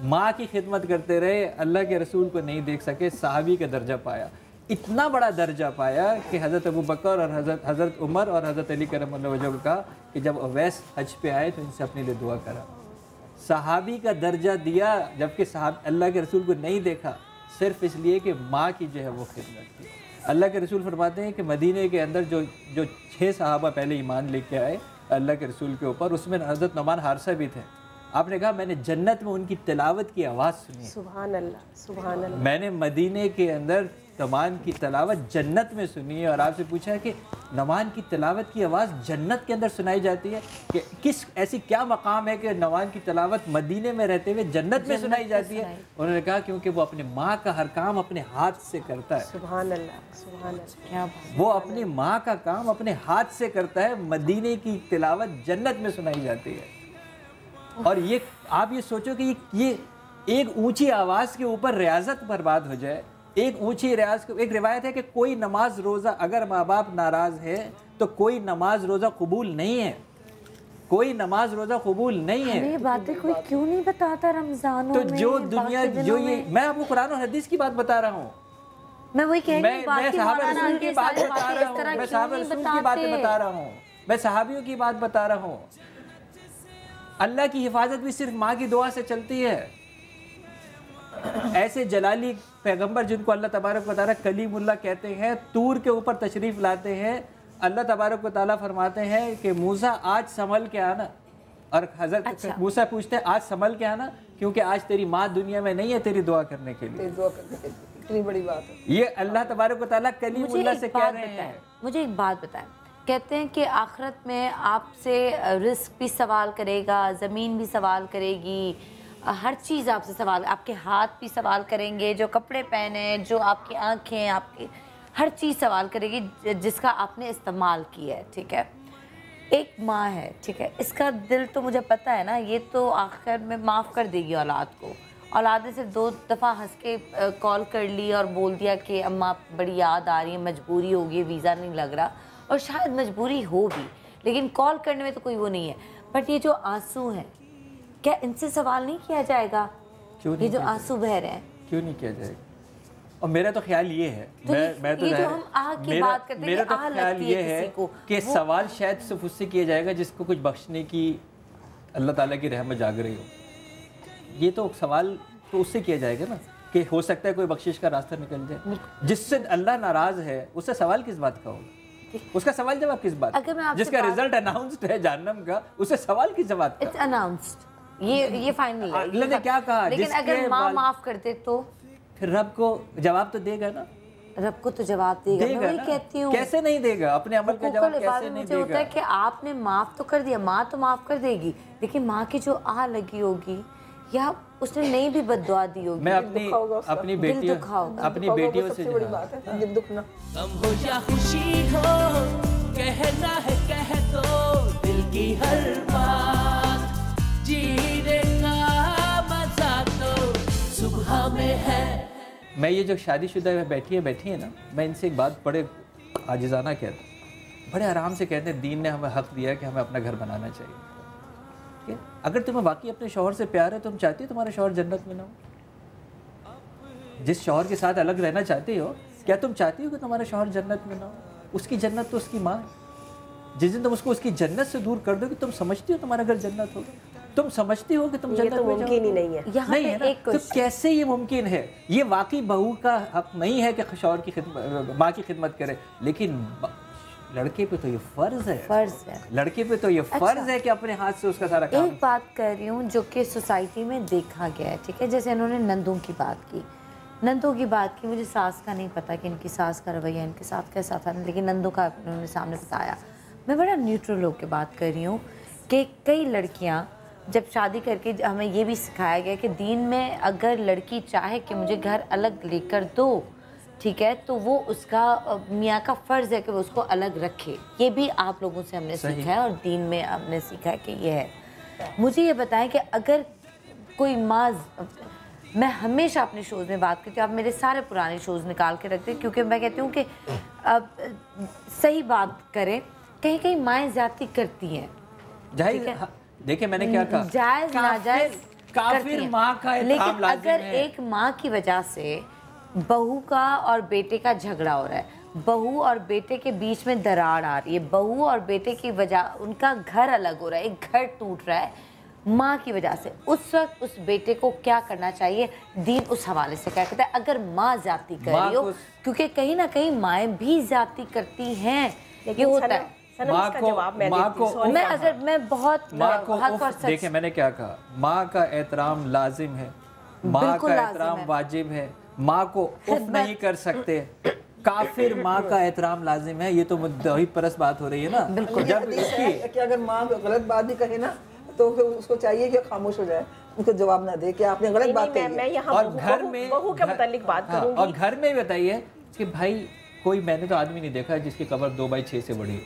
माँ की खिदमत करते रहे, अल्लाह के रसूल को नहीं देख सके, सहाबी का दर्जा पाया। इतना बड़ा दर्जा पाया कि हज़रत अबू बकर और हज़रत उमर और हज़रत अली करमल्लाहु वजहहु को कहा कि जब अवैस हज पे आए तो इनसे अपने लिए दुआ करा। सहाबी का दर्जा दिया, जबकि अल्लाह के रसूल को नहीं देखा, सिर्फ इसलिए कि माँ की जो है वो खिदमत की। अल्लाह के रसूल फरमाते हैं कि मदीने के अंदर जो 6 सहाबा पहले ईमान लेके आए अल्लाह के रसूल के ऊपर, उसमें हज़रत नुमान हारिसा भी थे। आपने कहा मैंने जन्नत में उनकी तिलावत की आवाज़ सुनी। सुभान अल्लाह, सुभान अल्लाह। मैंने मदीने के अंदर नमान की तिलावत जन्नत में सुनी है। और आपसे पूछा है कि नमान की तिलावत की आवाज़ जन्नत के अंदर सुनाई जाती है कि किस ऐसी क्या मकाम है कि नमान की तिलावत मदीने में रहते हुए जन्नत में सुनाई जाती है? उन्होंने कहा क्योंकि वो अपने माँ का हर काम अपने हाथ से करता है। सुभान अल्लाह, सुभान अल्लाह। क्या वो अपनी माँ का काम अपने हाथ से करता है। मदीने की तिलावत जन्नत में सुनाई जाती है। और ये आप ये सोचो कि ये एक ऊंची आवाज़ के ऊपर रियाजत बर्बाद हो जाए। एक ऊंची रियाज, एक रिवायत है कि कोई नमाज रोज़ा, अगर माँ बाप नाराज़ है तो कोई नमाज रोज़ा कबूल नहीं है, कोई नमाज रोज़ा कबूल नहीं है। ये बातें कोई क्यों नहीं बताता रमज़ानों तो में? जो दुनिया जो ये मैं आपको कुरान और हदीस की बात बता रहा हूँ। मैं वही कह रही हूँ, मैं सहाबा रसूल की बात बता रहा हूँ, मैं सहाबा रसूल की बातें बता रहा हूँ, मैं सहाबियों की बात बता रहा हूँ। अल्लाह की हिफाजत भी सिर्फ माँ की दुआ से चलती है। ऐसे जलाली पैगंबर जिनको अल्लाह तबारक व तआला कलीमुल्लाह कहते हैं, तूर के ऊपर तशरीफ लाते हैं, अल्लाह तबारक व तआला फरमाते हैं कि मूसा आज संभल के आना, और हज़रत मूसा पूछते हैं आज संभल के आना क्योंकि आज तेरी माँ दुनिया में नहीं है तेरी दुआ करने के लिए। इतनी बड़ी बात है ये अल्लाह तबारक व तआला कलीमुल्लाह से कह रहे हैं। मुझे एक बात बताएं, कहते हैं कि आखिरत में आपसे रिस्क भी सवाल करेगा, ज़मीन भी सवाल करेगी, हर चीज़ आपसे सवाल, आपके हाथ भी सवाल करेंगे, जो कपड़े पहने, जो आपकी आँखें, आपकी हर चीज़ सवाल करेगी जिसका आपने इस्तेमाल किया है। ठीक है, एक माँ है, ठीक है, इसका दिल तो मुझे पता है ना, ये तो आखिर में माफ़ कर देगी औलाद को। औलाद ने सिर्फ 2 दफ़ा हंस के कॉल कर ली और बोल दिया कि अम्मा बड़ी याद आ रही है, मजबूरी होगी, वीज़ा नहीं लग रहा, और शायद मजबूरी हो भी, लेकिन कॉल करने में तो कोई वो नहीं है। बट ये जो आंसू हैं, क्या इनसे सवाल नहीं किया जाएगा? ये जो आंसू बह रहे हैं, क्यों नहीं किया जाएगा? और मेरा तो ख्याल ये है, मैं तो ये जो हम आह की बात करते हैं, मेरा तो आह ख्याल लगती ये है है कि सवाल शायद सिर्फ उससे किया जाएगा जिसको कुछ बख्शने की अल्लाह ताला की रहमत जाग रही हो। ये तो सवाल तो उससे किया जाएगा ना कि हो सकता है कोई बख्शिश का रास्ता निकल जाए। जिससे अल्लाह नाराज है उससे सवाल किस बात का होगा? उसका सवाल जवाब किस बात? जिसका रिजल्ट अनाउंस्ड है जहन्नम का, उससे सवाल किस जवाब का? इट्स अनाउंस्ड, ये फाइनल है। अल्लाह ने क्या कहा? लेकिन अगर माँ माफ कर दे तो फिर रब को जवाब तो देगा ना। रब को तो जवाब देगा, मैं वही कहती हूँ। कैसे नहीं देगा? अपने अमल का जवाब कैसे नहीं देगा? होता है कि आपने माफ तो कर दिया, माँ तो माफ कर देगी, लेकिन माँ की जो आह लगी होगी या उसने नहीं भी बद्दुआ दी होगी, मैं अपनी बेटियों से बड़ी बात है दिल दुखना। गम हो या खुशी हो, कहना है कह दो दिल की हर बात, जीने का मजा तो सुबह में है। मैं ये जो शादीशुदा बैठी है ना, मैं इनसे एक बात बड़े आजिज़ाना कहता हूँ, बड़े आराम से कहते हैं दीन ने हमें हक़ दिया कि हमें अपना घर बनाना चाहिए। ठीक है, अगर तुम्हें वाकई अपने शौहर से प्यार है, तुम चाहती हो तुम्हारा शौहर जन्नत में ना हो? जिस शौहर के साथ अलग रहना चाहती हो, क्या तुम चाहती हो कि तुम्हारा शौहर जन्नत में ना हो? उसकी जन्नत तो उसकी माँ है। जिस दिन तुम उसको उसकी जन्नत से दूर कर दोगे, तुम समझती हो तुम्हारा घर जन्नत होगा? तुम समझती हो कि तुम जन्नत में मुमकिन ही नहीं है। यहाँ नहीं है ना? तो कैसे ये मुमकिन है? ये वाकई बहू का हक नहीं है कि शौहर की खिदमत, माँ की खिदमत करे, लेकिन लड़के पे तो ये फर्ज है। लड़के पे तो ये फर्ज है कि अपने हाथ से उसका सारा काम। एक बात कर रही हूँ जो कि सोसाइटी में देखा गया है, ठीक है, जैसे इन्होंने नंदों की बात की, नंदों की बात की, मुझे सास का नहीं पता कि इनकी सास का रवैया इनके साथ कैसा था, लेकिन नंदों का उन्होंने सामने बताया। मैं बड़ा न्यूट्रल होकर बात कर रही हूँ कि कई लड़कियाँ जब शादी करके, हमें ये भी सिखाया गया कि दीन में अगर लड़की चाहे कि मुझे घर अलग लेकर दो, ठीक है, तो वो उसका मियाँ का फ़र्ज़ है कि वो उसको अलग रखे। ये भी आप लोगों से हमने सीखा है और दीन में हमने सीखा है कि ये है। मुझे ये बताएं कि अगर कोई माँ, मैं हमेशा अपने शोज़ में बात करती हूँ, आप मेरे सारे पुराने शोज़ निकाल के रखते हैं, क्योंकि मैं कहती हूँ कि अब सही बात करें, कहीं कहीं माएँ ज़्यादती करती हैं। देखिए मैंने क्या कहा, जायज़ नाजायज़ काफिर माँ का लेकिन अगर एक माँ की वजह से बहू का और बेटे का झगड़ा हो रहा है, बहू और बेटे के बीच में दरार आ रही है, बहू और बेटे की वजह उनका घर अलग हो रहा है, एक घर टूट रहा है माँ की वजह से, उस वक्त उस बेटे को क्या करना चाहिए? दीन उस हवाले से क्या कहता है? अगर माँ ज्यादती कर रही हो, क्योंकि कहीं ना कहीं माएँ भी ज्यादती करती हैं, ये होता है। देखिए मैंने क्या कहा, माँ का एहतराम लाजिम है, माँ का एहतराम वाजिब है, माँ को उफ नहीं कर सकते, काफिर माँ का एहतराम लाजिम है। ये तो मुद्दई परस्त बात हो रही है ना। बिल्कुल। जब कि अगर माँ गलत बात भी कहे ना तो फिर उसको चाहिए कि खामोश हो जाए, उसको जवाब ना दे कि आपने गलत बात कही। मैं यहाँ और घर में बहू के मुतालिक बात करूंगी। और घर में बताइए कि भाई कोई, मैंने तो आदमी नहीं देखा जिसकी कब्र 2x6 से बड़ी है,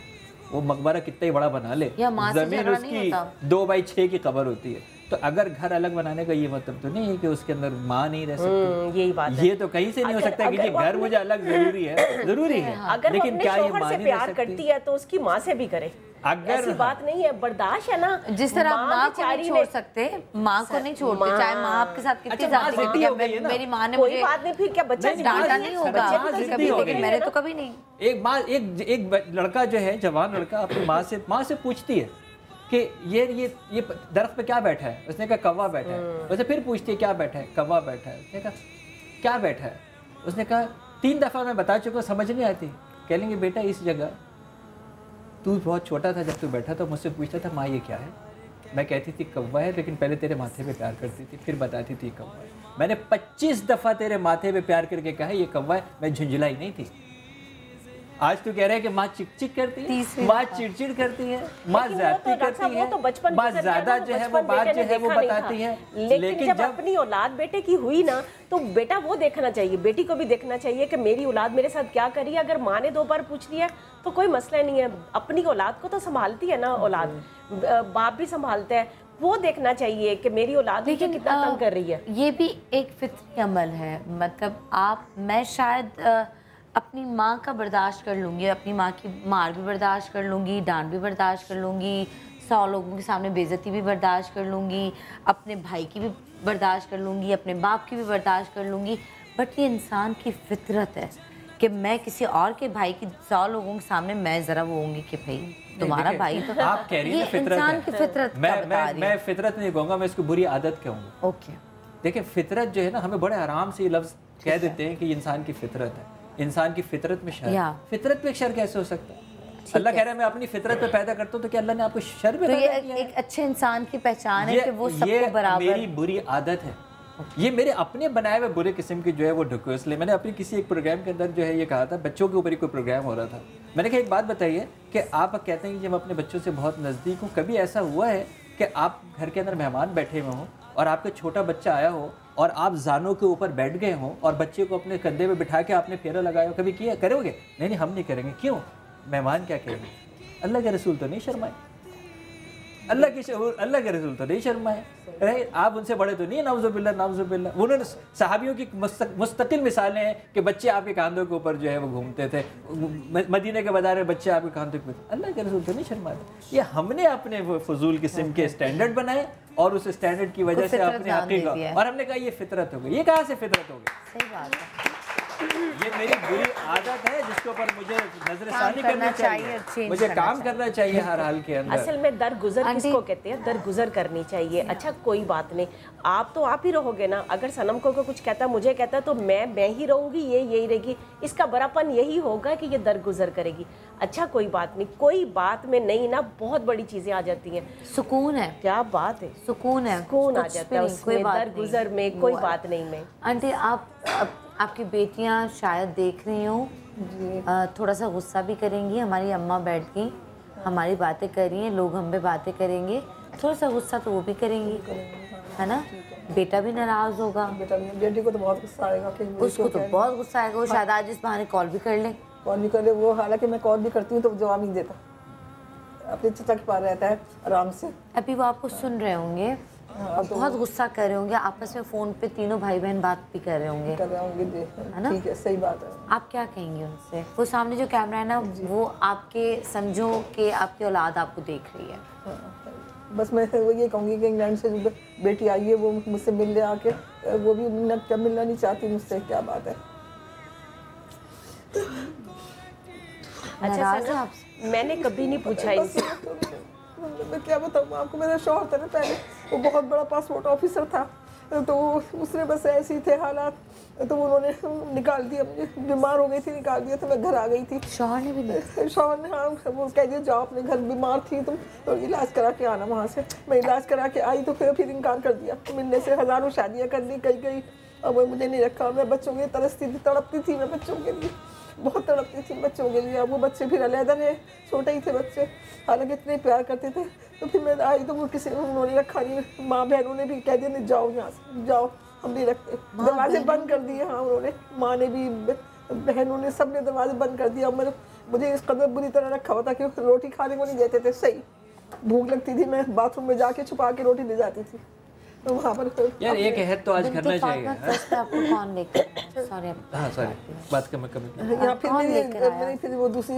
वो मकबरा कितना ही बड़ा बना ले, जमीन उसकी 2x6 की कब्र होती है। तो अगर घर अलग बनाने का ये मतलब तो नहीं है कि उसके अंदर माँ नहीं रह सकती। यही बात है। ये तो कहीं से नहीं हो सकता कि घर मुझे अलग जरूरी है, जरूरी है, अगर लेकिन क्या ये माँ से प्यार करती है तो उसकी माँ से भी करे। अगर ऐसी बात नहीं है, बर्दाश्त है ना। जिस तरह आप माँ को नहीं छोड़ सकते, माँ को नहीं छोड़ते, चाहे माँ आपके साथ कितनी ज्यादा। मेरी माँ ने कोई बात नहीं, फिर क्या बच्चा डांटा नहीं होगा कभी, लेकिन मैंने तो कभी नहीं। एक लड़का जो है, जवान लड़का, अपनी माँ से पूछती है कि ये दरख्त पे क्या बैठा है? उसने कहा कौवा बैठा है। उसने फिर पूछती है क्या बैठा है? कौवा बैठा है। उसने कहा क्या बैठा है? उसने कहा 3 दफ़ा मैं बता चुका, समझ नहीं आती। कह लेंगे बेटा इस जगह तू बहुत छोटा था जब तू बैठा तो मुझसे पूछता था माँ ये क्या है? मैं कहती थी कौवा है, लेकिन पहले तेरे माथे पे प्यार करती थी, फिर बताती थी कौवा है। मैंने 25 दफ़ा तेरे माथे पे प्यार करके कहा ये कौवा है, मैं झुंझलाई नहीं थी। आज तू कह रहा है कि माँ चिक चिक करती है, माँ चिड़चिड़ करती है, माँ ज्यादती करती है, माँ ज्यादा जो है वो बात जो है वो बताती है। लेकिन जब अपनी औलाद बेटे की हुई ना, तो बेटा वो देखना चाहिए, बेटी को भी देखना चाहिए कि मेरी औलाद मेरे साथ क्या करी है। अगर माँ ने 2 बार पूछ लिया तो कोई मसला नहीं है, अपनी औलाद को तो संभालती है ना औलाद, बाप भी संभालता है, वो देखना चाहिए कि मेरी औलाद मुझे कितना तंग कर रही है। ये भी एक फितरी अमल है। मतलब मैं शायद अपनी माँ का बर्दाश्त कर लूँगी, अपनी माँ की मार भी बर्दाश्त कर लूँगी, डांट भी बर्दाश्त कर लूँगी, 100 लोगों के सामने बेइज्जती भी बर्दाश्त कर लूँगी, अपने भाई की भी बर्दाश्त कर लूँगी, अपने बाप की भी बर्दाश्त कर लूँगी। बट ये इंसान की फितरत है कि मैं किसी और के भाई की 100 लोगों के सामने मैं ज़रा वो होंगी कि भाई तुम्हारा भाई तो आप कह रही हैं फितरत इंसान की फितरत मैं फितरत नहीं कहूँगा, मैं इसको बुरी आदत कहूँगा। ओके, देखिए फितरत जो है ना, हमें बड़े आराम से ये लफ्ज़ कह देते हैं कि इंसान की फितरत है, इंसान की फितरत में शर। फितरत पे शर कैसे हो सकता है? अल्लाह कह रहा है मैं अपनी फितरत पे पैदा करता हूँ, तो क्या अल्लाह ने आपको शर में पैदा किया है? एक अच्छे इंसान की पहचान है कि वो सबको बराबर। मेरी बुरी आदत है, ये मेरे अपने बनाए हुए बुरे किस्म की जो है वो ढुको। इसलिए मैंने अपनी किसी एक प्रोग्राम के अंदर जो है ये कहा था, बच्चों के ऊपर ही कोई प्रोग्राम हो रहा था, मैंने कहा एक बात बताइए कि आप कहते हैं कि जब अपने बच्चों से बहुत नज़दीक हूँ, कभी ऐसा हुआ है कि आप घर के अंदर मेहमान बैठे हुए हों और आपका छोटा बच्चा आया हो और आप जानों के ऊपर बैठ गए हों और बच्चे को अपने कंधे पे बिठा के आपने फेरा लगाया हो? कभी किया? करोगे? नहीं हम नहीं करेंगे। क्यों? मेहमान क्या करेंगे? अल्लाह के रसूल तो नहीं शर्माए, अल्लाह के रसूल तो नहीं शर्माए, आप उनसे बड़े तो नहीं, नाउज़ुबिल्लाह नाउज़ुबिल्लाह। उन्होंने सहाबियों की मुस्तकिल मिसालें हैं कि बच्चे आपके कांधों के ऊपर जो है वो घूमते थे, मदीने के बाजार में बच्चे आपके कांधों के ऊपर। अल्लाह के रसूल तो नहीं शर्माते। ये हमने अपने फजूल किस्म के स्टैंडर्ड बनाए और उस स्टैंडर्ड की वजह से अपने हकीकत, और हमने कहा ये फितरत हो गई। ये कहाँ से फितरत हो गई? सही बात है, ये मेरी बुरी आदत है जिसके ऊपर मुझे नजरसानी करना चाहिए, मुझे काम करना चाहिए हर हाल के अंदर। असल में दरगुजर किसको कहते हैं? दरगुजर करनी चाहिए। अच्छा कोई बात नहीं, आप तो आप ही रहोगे ना। अगर सनम को कुछ कहता, मुझे कहता, तो मैं ही रहूंगी, ये यही रहेगी, इसका बड़ापन यही होगा कि ये दरगुजर करेगी। अच्छा कोई बात नहीं, कोई बात में नहीं ना, बहुत बड़ी चीजें आ जाती हैं। सुकून है, क्या बात है, सुकून है, सुकून आ जाता है उसमें, दरगुजर में कोई बात नहीं में। आंटी आपकी बेटियां शायद देख रही हूँ, थोड़ा सा गुस्सा भी करेंगी। हमारी अम्मा बैठ गई, हमारी बातें कर रही हैं, लोग हम पे बातें करेंगे, थोड़ा सा गुस्सा तो वो भी करेंगी, है ना? बेटा भी नाराज होगा, बेटी को तो बहुत गुस्सा आएगा, उसको तो बहुत गुस्सा आएगा। वो शायद आज इस बहाने कॉल भी कर ले, वो हालांकि मैं कॉल भी करती हूँ तो जवाब नहीं देता, अपने चचा के पास रहता है आराम से। अभी वो आपको सुन रहे होंगे और बहुत गुस्सा कर रहे होंगे, आपस में फ़ोन पे तीनों भाई बहन बात भी कर रहे होंगे, है ना? ठीक है, सही बात है। आप क्या कहेंगे उनसे? वो सामने जो कैमरा है ना, वो आपके समझो कि आपकी औलाद आपको देख रही है। बस मैं वो ये कहूँगी कि इंग्लैंड से जो बेटी आई है वो मुझसे मिलने आके, वो भी मिलना नहीं चाहती मुझसे। क्या बात है? अच्छा मैंने कभी नहीं पूछा इनसे। मैं क्या बताऊँ आपको, मेरा शौहर था ना पहले, वो बहुत बड़ा पासपोर्ट ऑफिसर था, तो उसने बस ऐसे ही थे हालात, तो उन्होंने निकाल दिया मुझे, बीमार हो गई थी, निकाल दिया, तो मैं घर आ गई थी। शौहर ने भी? शौहर ने, हाँ, वो कह दिया जाओ अपने घर, बीमार थी तुम तो इलाज करा के आना वहाँ से। मैं इलाज करा के आई तो फिर इनकार कर दिया मिलने से। हज़ारों शादियाँ कर दी, कई और वो मुझे नहीं रखा। मैं बच्चों के लिए तरसती थी, तड़पती थी, मैं बच्चों के लिए बहुत तड़पती थी, बच्चों के लिए। अब वो बच्चे फिर अलहदा रहे, छोटे ही थे बच्चे, हालांकि इतने प्यार करते थे। तो फिर मैं आई तो वो किसी उन्होंने रखा नहीं, माँ बहनों ने भी कह दिया नहीं जाओ यहाँ से, जाओ हम नहीं रखते, दरवाजे बंद कर दिए। हाँ उन्होंने, माँ ने भी, बहनों ने, सब ने दरवाजे बंद कर दिया। मुझे इस कदर बुरी तरह रखा हुआ था कि रोटी खाने को नहीं देते थे। सही भूख लगती थी, मैं बाथरूम में जाके छुपा के रोटी ले जाती थी। वहाँ पर यार एक अहद तो आज करना चाहिए। आपको कौन लेकर सॉरी बात कर मैं कभी या फिर मेरी फिर वो दूसरी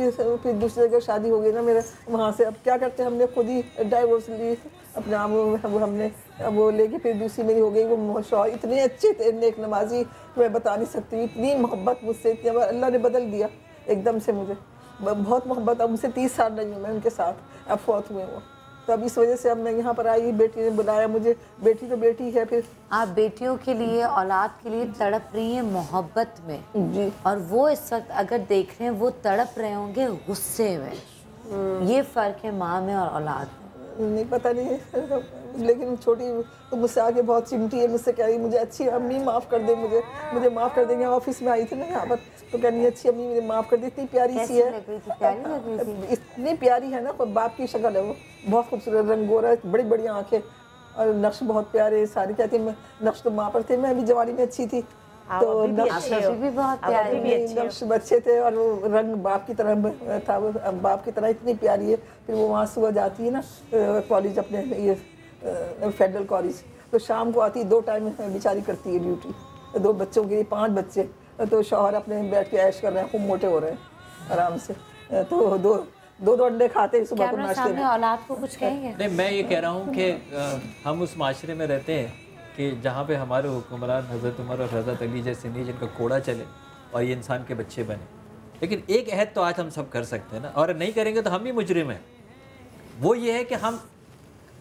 जगह शादी हो गई ना मेरे वहाँ से। अब क्या करते हैं, हमने खुद ही डाइवोर्स ली अपने आप, वो हमने वो लेके फिर दूसरी मेरी हो गई। वो शौहर इतने अच्छे थे, नेक नमाजी, मैं बता नहीं सकती, इतनी मोहब्बत मुझसे, इतनी अल्लाह ने बदल दिया एकदम से मुझे, बहुत मोहब्बत। अब मुझसे 30 साल नहीं हूँ मैं उनके साथ, अब फौत हुए वो। तो अब इस वजह से अब मैं यहाँ पर आई, बेटी ने बुलाया मुझे, बेटी तो बेटी है। फिर आप बेटियों के लिए, औलाद के लिए तड़प रही हैं मोहब्बत में जी, और वो इस वक्त अगर देख रहे हैं वो तड़प रहे होंगे गुस्से में। ये फ़र्क है माँ में और औलाद में। नहीं पता नहीं है, लेकिन छोटी तो मुझसे आगे बहुत चिमटी है, मुझसे कह रही मुझे अच्छी अम्मी माफ़ कर दे, मुझे माफ़ कर देंगे। ऑफिस में आई थी ना यहाँ पर, तो कहनी अच्छी अम्मी मुझे माफ़ कर दी, इतनी प्यारी सी है, इतनी प्यारी है ना, कोई बाप की शक्ल है वो, बहुत खूबसूरत, रंग गोरा, बड़ी बड़ी आँखें और नक्श बहुत प्यारे। सारी कहती है नक्श तो माँ पर थे, मैं अभी जवानी में अच्छी थी, तो नक्श भी बहुत प्यारी, नक्श बच्चे थे और वो रंग बाप की तरह था, वो बाप की तरह इतनी प्यारी है। फिर वो वहाँ सुबह जाती है ना कॉलेज, अपने ये फेडरल कॉलेज, तो शाम को आती, 2 टाइम बेचारी करती है ड्यूटी, 2 बच्चों के लिए 5 बच्चे, तो शौहर अपने बैठ के ऐश कर रहे हैं, खूब मोटे हो रहे हैं आराम से, तो दो अंडे खाते हैं सुबह को नाश्ते में। औलाद को कुछ कहेंगे? नहीं, मैं ये कह रहा हूँ कि हम उस माशरे में रहते हैं कि जहाँ पे हमारे हुक्मरान हज़रत उमर और हज़रत अली जैसे नहीं, जिनका कोड़ा चले और ये इंसान के बच्चे बने। लेकिन एक अहद तो आज हम सब कर सकते हैं ना, और नहीं करेंगे तो हम भी मुजरिम हैं। वो ये है कि हम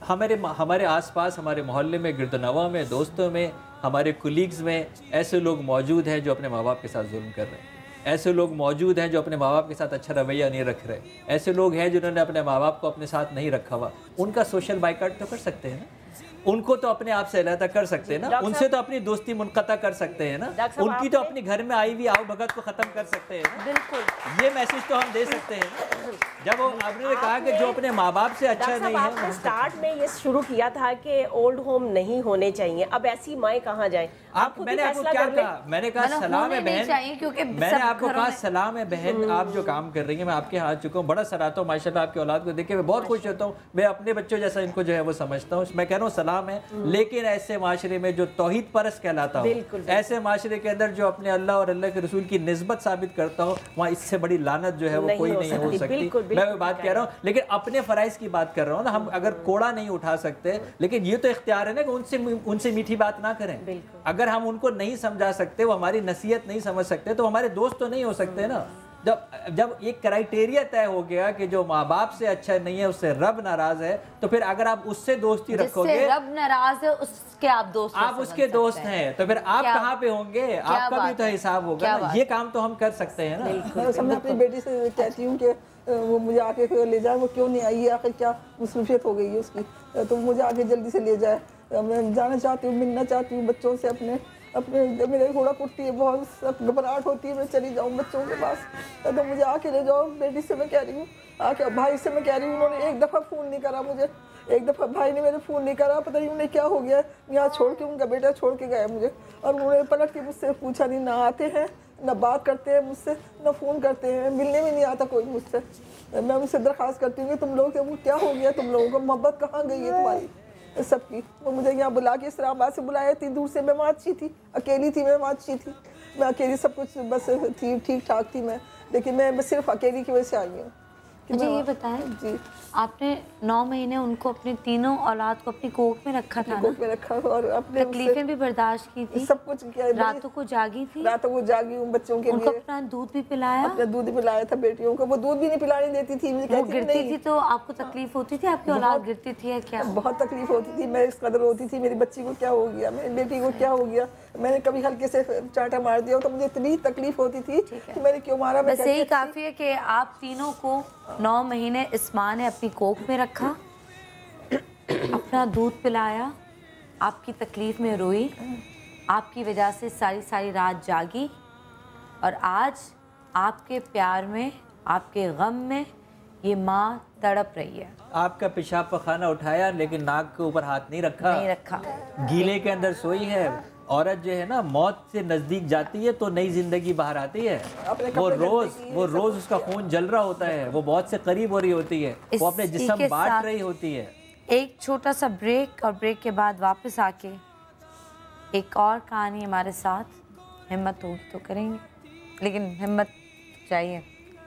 हमारे आसपास, हमारे मोहल्ले में, गिरदनवा में, दोस्तों में, हमारे कुलीग्स में ऐसे लोग मौजूद हैं जो अपने माँ बाप के साथ जुल्म कर रहे हैं। ऐसे लोग मौजूद हैं जो अपने माँ बाप के साथ अच्छा रवैया नहीं रख रहे। ऐसे लोग हैं जिन्होंने अपने माँ बाप को अपने साथ नहीं रखा हुआ। उनका सोशल बाइकाट तो कर सकते हैं ना, उनको तो अपने आप से अलग कर सकते हैं ना, उनसे तो अपनी दोस्ती मुनक़ता कर सकते हैं ना, उनकी तो अपने घर में आई हुई आओ भगत को ख़त्म कर सकते हैं ना। बिल्कुल, ये मैसेज तो हम दे सकते हैं ना। जब आपने कहा कि जो अपने माँ बाप से अच्छा नहीं है, आपने स्टार्ट में ये शुरू किया था कि ओल्ड होम नहीं होने चाहिए, अब ऐसी माएँ कहाँ जाएं? मैंने आपको क्या कहा? मैंने कहा सलाम है बहन, मैंने आपको कहा सलाम है बहन, आप जो काम कर रही हैं मैं आपके हाथ चुका हूँ, बड़ा सराहता हूँ माशाल्लाह आपकी औलाद को देख के मैं बहुत खुश होता हूँ। मैं अपने बच्चों जैसा इनको जो है वो समझता हूँ, मैं कह रहा हूँ सलाम है। लेकिन ऐसे माशरे में जो तौहीद परस्त कहलाता हो, ऐसे माशरे के अंदर जो अपने अल्लाह और अल्लाह के रसूल की निस्बत साबित करता हो, वहाँ इससे बड़ी लानत जो है वो कोई नहीं हो सकती। मैं वो बात कह रहा हूँ, लेकिन अपने फ़राइज़ की बात कर रहा हूँ ना। हम अगर कोड़ा नहीं उठा सकते, लेकिन ये तो इख्तियार है ना कि उनसे मीठी बात ना करें। अगर हम उनको नहीं समझा सकते, वो हमारी नसीहत नहीं समझ सकते, तो हमारे दोस्त तो नहीं हो सकते ना। जब एक क्राइटेरिया तय हो गया कि जो माँ बाप से अच्छा नहीं है उससे रब नाराज है, तो फिर अगर आप उससे दोस्ती रखोगे, रब नाराज है उसके आप दोस्त, आप उसके दोस्त हैं, तो फिर आप कहाँ पे होंगे? आपका भी तो हिसाब होगा ना। ये काम तो हम कर सकते हैं ना। मैं अपनी बेटी से कहती हूँ कि वो मुझे आके ले जाए, वो क्यों नहीं आई, आखिर क्या मसरूफियत हो गई है उसकी, तो मुझे आगे जल्दी से ले जाए। मैं जाना चाहती हूँ, मिलना चाहती हूँ बच्चों से अपने। मेरे घोड़ा कुटती है, बहुत घबराहट होती है, मैं चली जाऊँ बच्चों के पास, तो मुझे आके ले जाओ। बेटी से मैं कह रही हूँ, आके भाई से मैं कह रही हूँ, उन्होंने एक दफ़ा फ़ोन नहीं करा मुझे, एक दफ़ा भाई ने मेरे फ़ोन नहीं करा, पता नहीं उन्हें क्या हो गया, यहाँ छोड़ के, उनका बेटा छोड़ के गया मुझे, और उन्होंने पलट के मुझसे पूछा नहीं, ना आते हैं, ना बात करते हैं मुझसे, ना फ़ोन करते हैं, मिलने में नहीं आता कोई मुझसे। मैं उनसे दरख्वास्त करती हूँ कि तुम लोग को क्या हो गया, तुम लोगों को मोहब्बत कहाँ गई है तुम्हारी सबकी। वो मुझे यहाँ बुला के इस्लामाबाद से बुलाया, इतनी दूर से, मैं वहाँ अच्छी थी, अकेली थी, मैं वहाँ अच्छी थी, मैं अकेली, सब कुछ बस थी, ठीक ठाक थी मैं, लेकिन मैं बस सिर्फ अकेली की वजह से आई हूँ। जी ये बताएं जी, आपने 9 महीने उनको, अपने तीनों औलाद को अपनी कोख में रखा था, कोख में रखा, और अपने तकलीफें भी बर्दाश्त की थी, सब कुछ किया, रातों को जागी थी, रातों को जागी हूँ बच्चों के लिए, उनको अपना दूध भी पिलाया, अपना दूध भी पिलाया था बेटियों को, वो दूध भी नहीं पिलाने देती थी, वो गिरती थी तो आपको तकलीफ होती थी, आपकी औलाद गिरती थी या क्या? बहुत तकलीफ होती थी, मैं इस कदर होती थी, मेरी बच्ची को क्या हो गया, मेरी बेटी को क्या हो गया, मैंने कभी हल्के से चाटा मार दिया तो मुझे इतनी तकलीफ होती थी कि मैंने क्यों मारा। बस यही काफ़ी है कि आप तीनों को 9 महीने इस माँ ने अपनी कोख में रखा, अपना दूध पिलाया, आपकी तकलीफ में रोई, आपकी वजह से सारी रात जागी, और आज आपके प्यार में, आपके गम में ये माँ तड़प रही है। आपका पेशाब पखाना उठाया लेकिन नाक के ऊपर हाथ नहीं रखा, गीले के अंदर सोई है। औरत जो है ना, मौत से नज़दीक जाती है तो नई जिंदगी बाहर आती है। वो रोज़ उसका खून जल रहा होता है, वो बहुत से करीब हो रही होती है, वो अपने जिस्म बांट रही होती है। एक छोटा सा ब्रेक और ब्रेक के बाद वापस आके एक और कहानी हमारे साथ। हिम्मत होगी तो करेंगे, लेकिन हिम्मत चाहिए।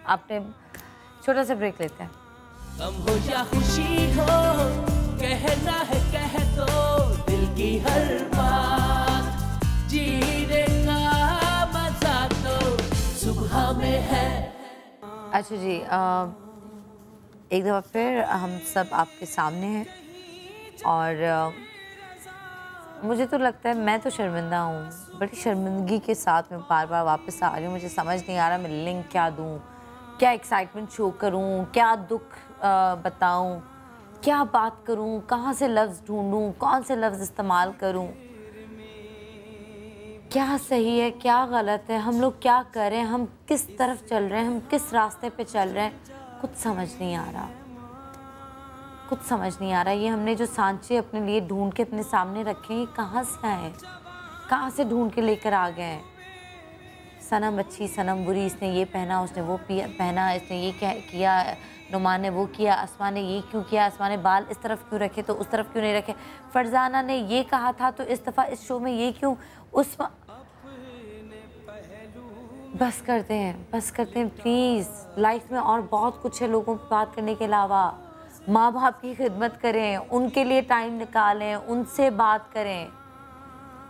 आपने छोटा सा ब्रेक लेते हैं। गम हो या खुशी हो, कहना है कह दो दिल की हर बात। जीने का मजा तो सुबह में है। अच्छा जी, एक दफ़ा फिर हम सब आपके सामने हैं और मुझे तो लगता है मैं तो शर्मिंदा हूँ, बड़ी शर्मिंदगी के साथ मैं बार बार वापस आ रही हूँ। मुझे समझ नहीं आ रहा मैं लिंक क्या दूँ, क्या एक्साइटमेंट शो करूँ, क्या दुख बताऊँ, क्या बात करूँ, कहाँ से लफ्ज़ ढूंढूँ, कौन से लफ्ज़ इस्तेमाल करूँ, क्या सही है क्या गलत है, हम लोग क्या कर रहे हैं, हम किस तरफ चल रहे हैं, हम किस रास्ते पे चल रहे हैं, कुछ समझ नहीं आ रहा, कुछ समझ नहीं आ रहा। ये हमने जो सांचे अपने लिए ढूंढ के अपने सामने रखे हैं, ये कहाँ से आए, कहाँ से ढूंढ के लेकर आ गए हैं। सनम अच्छी सनम बुरी, इसने ये पहना उसने वो पहना, इसने ये किया, नुमान ने वो किया, आसमा ने ये क्यों किया, आसमा ने बाल इस तरफ क्यों रखे तो उस तरफ क्यों नहीं रखे, फरजाना ने ये कहा था तो इस दफ़ा इस शो में ये क्यों, उस बस करते हैं प्लीज़। लाइफ में और बहुत कुछ है लोगों की बात करने के अलावा। माँ बाप की खिदमत करें, उनके लिए टाइम निकालें, उनसे बात करें,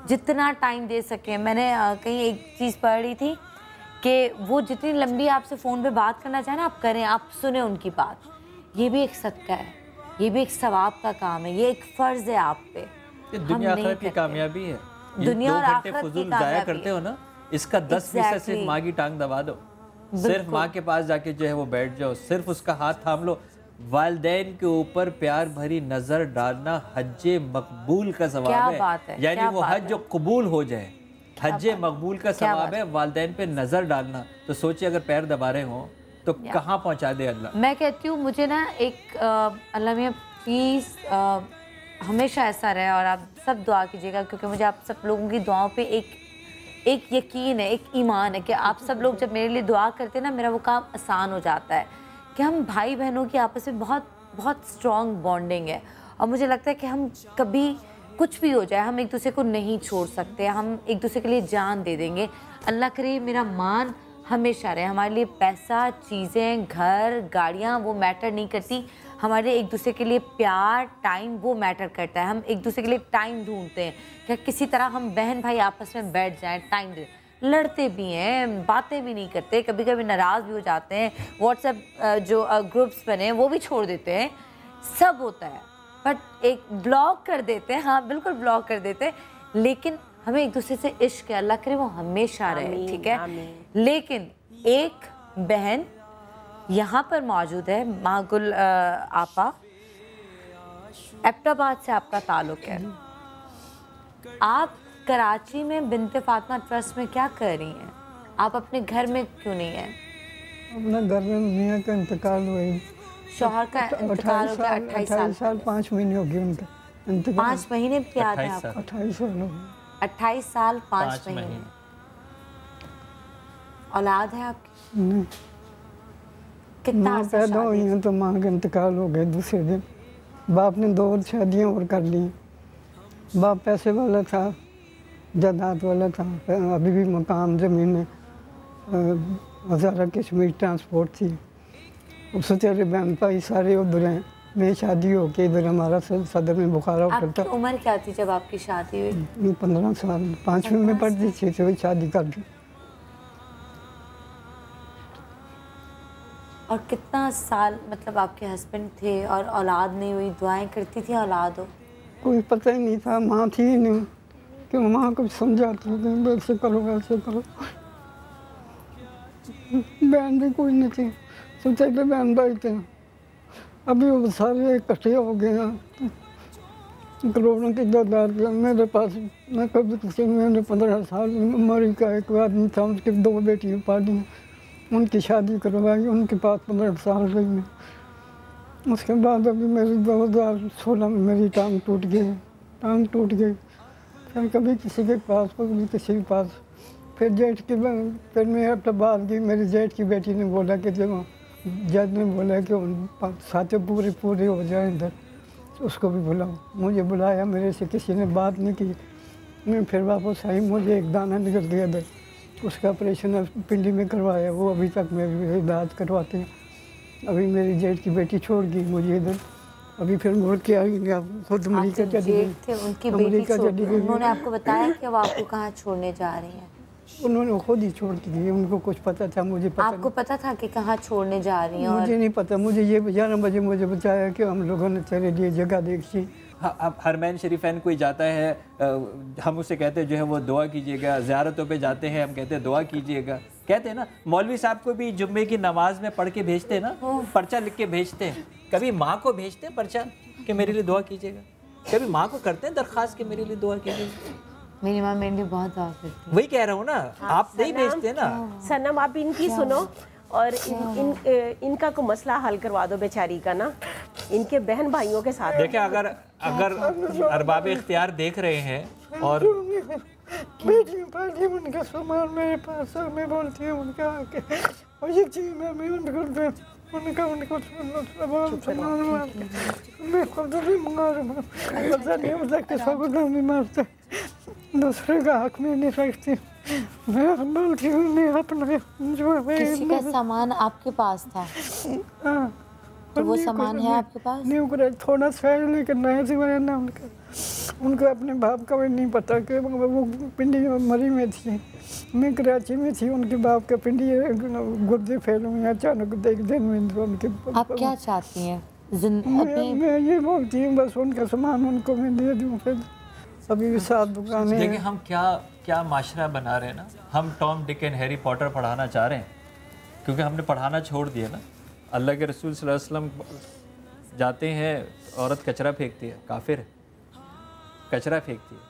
जितना टाइम दे सकें। मैंने कहीं एक चीज़ पढ़ रही थी कि वो जितनी लंबी आपसे फ़ोन पे बात करना चाहें आप करें, आप सुने उनकी बात। ये भी एक सदका है, ये भी एक सवाब का काम है, ये एक फ़र्ज़ है आप पे। दुनिया आखिरत की कामयाबी है। दुनिया और आखिरत की कामयाबी करते हो ना, इसका 10% सिर्फ माँ की टांग दबा दो, सिर्फ माँ के पास जाके जो है वो बैठ जाओ, सिर्फ उसका हाथ थाम लो। वालिदैन के ऊपर प्यार भरी नजर डालना हज्जे मकबूल का सवाब है, यानी वो हज जो कबूल हो जाए, हज्जे मकबूल का सवाब है वालिदैन पे नजर डालना। तो सोचिए अगर पैर दबा रहे हो तो कहाँ पहुँचा दे अल्लाह। मैं कहती हूँ मुझे ना एक अल्लाह मियां प्लीज़ हमेशा ऐसा रहे और आप सब दुआ कीजिएगा, क्योंकि मुझे आप सब लोगों की दुआओं पे एक यकीन है, एक ईमान है कि आप सब लोग जब मेरे लिए दुआ करते हैं ना, मेरा वो काम आसान हो जाता है कि हम भाई बहनों की आपस में बहुत बहुत स्ट्रॉन्ग बॉन्डिंग है। और मुझे लगता है कि हम कभी कुछ भी हो जाए हम एक दूसरे को नहीं छोड़ सकते, हम एक दूसरे के लिए जान दे देंगे। अल्लाह करे मेरा मान हमेशा रहे। हमारे लिए पैसा, चीज़ें, घर, गाड़ियाँ वो मैटर नहीं करती, हमारे एक दूसरे के लिए प्यार, टाइम वो मैटर करता है। हम एक दूसरे के लिए टाइम ढूंढते हैं कि किसी तरह हम बहन भाई आपस में बैठ जाएं, टाइम दें। लड़ते भी हैं, बातें भी नहीं करते, कभी कभी नाराज़ भी हो जाते हैं, व्हाट्सएप जो ग्रुप्स बने वो भी छोड़ देते हैं, सब होता है। बट एक ब्लॉक कर देते हैं, हाँ बिल्कुल ब्लॉक कर देते हैं, लेकिन हमें एक दूसरे से इश्क है, अल्लाह करे वो हमेशा रहे, ठीक है। लेकिन एक बहन यहाँ पर मौजूद है, मागुल आपा, एबटाबाद से आपका ताल्लुक़ है। आप कराची में बिनते फातिमा ट्रस्ट में क्या कर रही हैं? आप अपने घर में क्यों नहीं हैं? अपना घर में मियाँ का इंतकाल हुआ है। शौहर का इंतकाल हो गया 28 साल 5 महीने हो गए उनका इंतकाल। 5 महीने भी याद है आपको? 28 साल हो गए। 28 साल 5 महीने। औलाद है आपकी? नहीं। कितना माँ पैदा हुई है तो माँ का इंतकाल हो गया दूसरे दिन। बाप ने 2 शादियाँ और कर ली। बाप पैसे वाला था, जायदाद वाला था, अभी भी मकान ज़मीन में हज़ारा कश्मीर ट्रांसपोर्ट थी। उससे तेरे बहन भाई सारे उधर हैं, मेरी शादी हो के इधर हमारा सदर में बुखारा करता। आपकी उम्र क्या थी जब आपकी शादी हुई? 15 साल, 5वीं में पढ़ती थी तो शादी कर दी। और कितना साल मतलब आपके हस्बैंड थे और औलाद नहीं हुई, दुआएं करती थी औलाद हो? कोई पता ही नहीं था, माँ थी ही नहीं कि माँ को समझाती थी ऐसे करो वैसे करो। बहन भी कोई नहीं थी, सोचे थे बहन भाई थे, अभी वो सारे इकट्ठे हो गए हैं, करोड़ों की जायदाद। मेरे पास मैं कभी किसी मैंने 15 साल मरी का एक आदमी था, उसकी 2 बेटियाँ पाली, उनकी शादी करवाई, उनके पास 15 साल रही मैं। उसके बाद अभी मेरी 2016 में मेरी टांग टूट गई। फिर कभी किसी के पास, कभी किसी के पास। फिर फिर मैं एबटाबाद गई, मेरी जेठ की बेटी ने बोला कि जब जज ने बोला कि साथे पूरे हो जाए इधर, उसको भी बुलाऊं। मुझे बुलाया, मेरे से किसी ने बात नहीं की। मैं फिर वापस आई, मुझे एक दाना निकल गया इधर, उसका ऑपरेशन पिंडी में करवाया, वो अभी तक मेरे इलाज करवाते हैं। अभी मेरी जेठ की बेटी छोड़ गई मुझे इधर, अभी फिर मुड़ के आएंगे। आप खुद अमेरिका चली गई, उनकी बेटी छोड़ गई। उन्होंने आपको बताया कि वो आपको कहाँ छोड़ने जा रही हैं? उन्होंने खुद ही छोड़ के गई, उनको कुछ पता था, मुझे पता आपको पता था कि कहाँ छोड़ने जा रही हैं? मुझे नहीं पता, मुझे ये 11 बजे मुझे बताया कि हम लोगों ने तेरे लिए जगह देखी। अब हरमैन शरीफैन कोई जाता है, हम उसे कहते हैं जो है वो दुआ कीजिएगा। ज़ियारतों पे जाते हैं, हम कहते हैं दुआ कीजिएगा। कहते हैं ना, मौलवी साहब को भी जुम्मे की नमाज में पढ़ के भेजते हैं ना, पर्चा लिख के भेजते हैं। कभी माँ को भेजते हैं पर्चा कि मेरे लिए दुआ कीजिएगा, कभी माँ को करते हैं दरख्वास्त कि मेरे लिए दुआ कीजिएगा। मेरी माँ मेरे लिए बहुत दुआ करती है। वही कह रहा हूँ ना, आप नहीं भेजते ना। सनम आप इनकी सुनो और इनका को मसला हल करवा दो बेचारी का ना, इनके बहन भाइयों के साथ। देखिए, अगर अरबाब इख्तियार देख रहे हैं और बेटी उनका सामान मेरे पास, मैं बोलती हूँ उनका और ये चीज मैं उनको सामान मैं खुद भी पता नहीं होता किसी को नहीं मारता, दूसरे का हक में नहीं रखती। मैं बोलती हूँ मैं अपना जो है। किसी का सामान आपके पास था? हाँ, तो वो सामान है आपके पास? नहीं, उनको थोड़ा सा है लेकिन नया से बना ना उनको अपने बाप का भी नहीं पता कि वो पिंडी मरी में थी, मैं कराची में थी, उनके बाप का पिंडी गुर्दे फैले हुए अचानक देख दिन में उनके। आप क्या चाहती हैं? मैं ये बोलती हूँ बस उनका सामान उनको मैं दे दूँ, फिर अभी भी साथ दुकानें। देखिए, हम क्या माशरा बना रहे हैं ना, हम Tom Dick and Harry Potter पढ़ाना चाह रहे हैं, क्योंकि हमने पढ़ाना छोड़ दिया ना। अल्लाह के रसूल सल्लल्लाहु अलैहि वसल्लम जाते हैं, औरत कचरा फेंकती है, काफिर है, कचरा फेंकती है,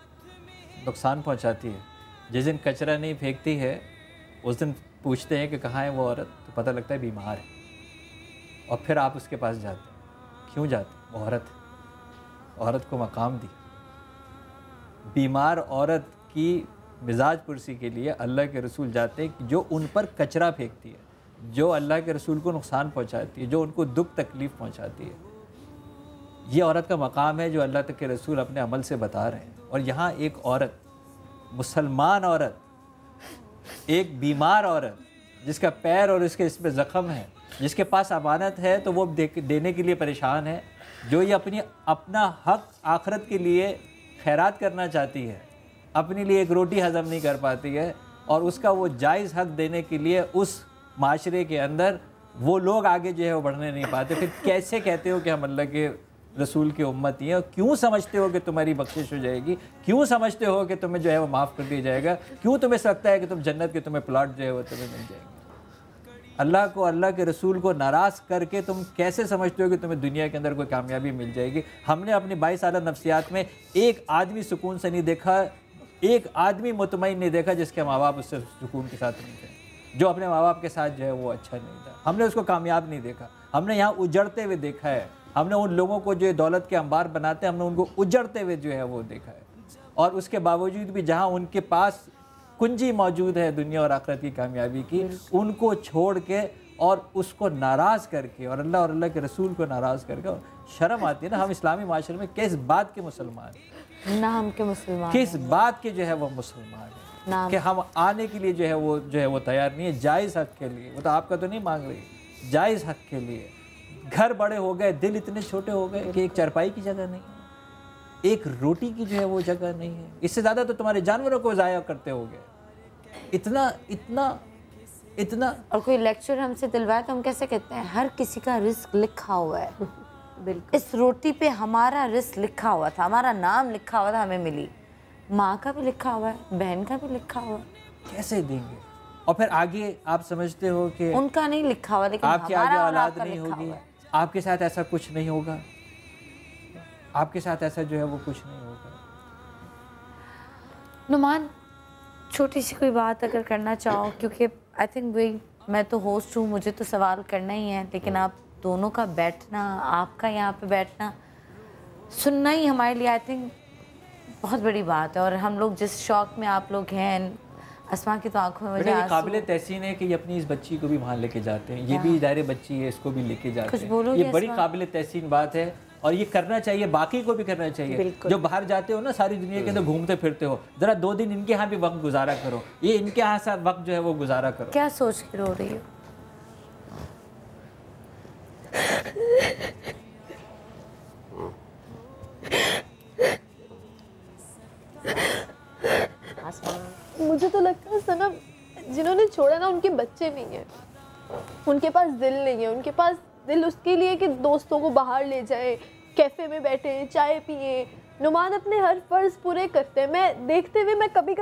नुकसान पहुंचाती है। जिस दिन कचरा नहीं फेंकती है उस दिन पूछते हैं कि कहाँ है वो औरत, तो पता लगता है बीमार है, और फिर आप उसके पास जाते हैं। क्यों जाते? वो औरत है, औरत को मकाम दी। बीमार औरत की मिजाज पुरसी के लिए अल्लाह के रसूल जाते हैं, जो उन पर कचरा फेंकती है, जो अल्लाह के रसूल को नुकसान पहुंचाती है, जो उनको दुख तकलीफ़ पहुंचाती है। ये औरत का मकाम है जो अल्लाह तक के रसूल अपने अमल से बता रहे हैं। और यहाँ एक औरत, मुसलमान औरत, एक बीमार औरत जिसका पैर और इसके इस पर ज़ख़म है, जिसके पास अमानत है तो वो देने के लिए परेशान है, जो ये अपना हक आखरत के लिए खैरात करना चाहती है, अपने लिए एक रोटी हज़म नहीं कर पाती है, और उसका वो जायज़ हक देने के लिए उस माशरे के अंदर वो लोग आगे जो है वो बढ़ने नहीं पाते। फिर कैसे कहते हो कि हम अल्लाह के रसूल की उम्मती हैं? और क्यों समझते हो कि तुम्हारी बख्शिश हो जाएगी? क्यों समझते हो कि तुम्हें जो है वो माफ़ कर दिया जाएगा? क्यों तुम्हें लगता है कि तुम जन्नत के तुम्हें प्लाट जो है वो तुम्हें मिल जाएंगे? अल्लाह को, अल्लाह के रसूल को नाराज़ करके तुम कैसे समझते हो कि तुम्हें दुनिया के अंदर कोई कामयाबी मिल जाएगी? हमने अपनी 22 साल नफ्सियात में एक आदमी सुकून से नहीं देखा, एक आदमी मुतमईन नहीं देखा जिसके माँ बाप उससे सुकून के साथ नहीं थे, जो अपने माँ बाप के साथ जो है वो अच्छा नहीं था। हमने उसको कामयाब नहीं देखा, हमने यहाँ उजड़ते हुए देखा है। हमने उन लोगों को जो दौलत के अंबार बनाते हैं, हमने उनको उजड़ते हुए जो है वो देखा है। और उसके बावजूद भी जहाँ उनके पास कुंजी मौजूद है दुनिया और आखिरत की कामयाबी की, उनको छोड़ के और उसको नाराज़ करके और अल्लाह के रसूल को नाराज़ करके, और शर्म आती है ना। हम इस्लामी माशरे में किस बात के मुसलमान हैं? ना हम के मुसलमान, किस बात के जो है वो मुसलमान हैं कि हम आने के लिए जो है वो तैयार नहीं है जायज़ हक के लिए। वो तो आपका तो नहीं मांग रही, जायज़ हक के लिए। घर बड़े हो गए, दिल इतने छोटे हो गए कि एक चारपाई की जगह नहीं है, एक रोटी की जो है वो जगह नहीं है। इससे ज़्यादा तो तुम्हारे जानवरों को ज़ाया करते होगे। इतना इतना इतना। और कोई लेक्चर हमसे दिलवाए तो हम कैसे कहते हैं हर किसी का रिस्क लिखा हुआ है। बिल्कुल, इस रोटी पे हमारा रिस्क लिखा हुआ था, हमारा नाम लिखा हुआ था, हमें मिली। माँ का भी लिखा हुआ है, बहन का भी लिखा हुआ है, कैसे देंगे? और फिर आगे आप समझते हो कि उनका नहीं लिखा हुआ, लेकिन आपकी आगे औलाद नहीं होगी, आपके आपके साथ ऐसा कुछ नहीं होगा, आपके साथ ऐसा जो है वो कुछ नहीं होगा। नुमान, छोटी सी कोई बात अगर करना चाहो, क्योंकि आई थिंक वही, मैं तो होस्ट हूँ, मुझे तो सवाल करना ही है, लेकिन आप दोनों का बैठना, आपका यहाँ पे बैठना, सुनना ही हमारे लिए आई थिंक बहुत बड़ी बात है। और हम लोग जिस शौक में आप लोग हैं, अस्मा की तो आंखों में मुझे काबिल तहसीन है कि ये अपनी इस बच्ची को भी वहाँ लेके जाते हैं, ये भी इदारे बच्ची है, इसको भी लेके जाते हैं। ये बड़ी काबिल तहसीन बात है और ये करना चाहिए, बाकी को भी करना चाहिए। जो बाहर जाते हो ना, सारी दुनिया के अंदर घूमते फिरते हो, जरा 2 दिन इनके यहाँ भी वक्त गुजारा करो, ये इनके यहाँ साथ वक्त जो है वो गुजारा करो। क्या सोच के रो रही हो? मुझे तो लगता है सनम, जिन्होंने छोड़ा ना उनके बच्चे नहीं है, उनके पास दिल नहीं है। उनके पास दिल उसके लिए कि दोस्तों को बाहर ले जाए, कैफ़े में बैठे, चाय पिए। नुमान अपने हर फ़र्ज़ पूरे करते हैं। मैं देखते हुए, मैं कभी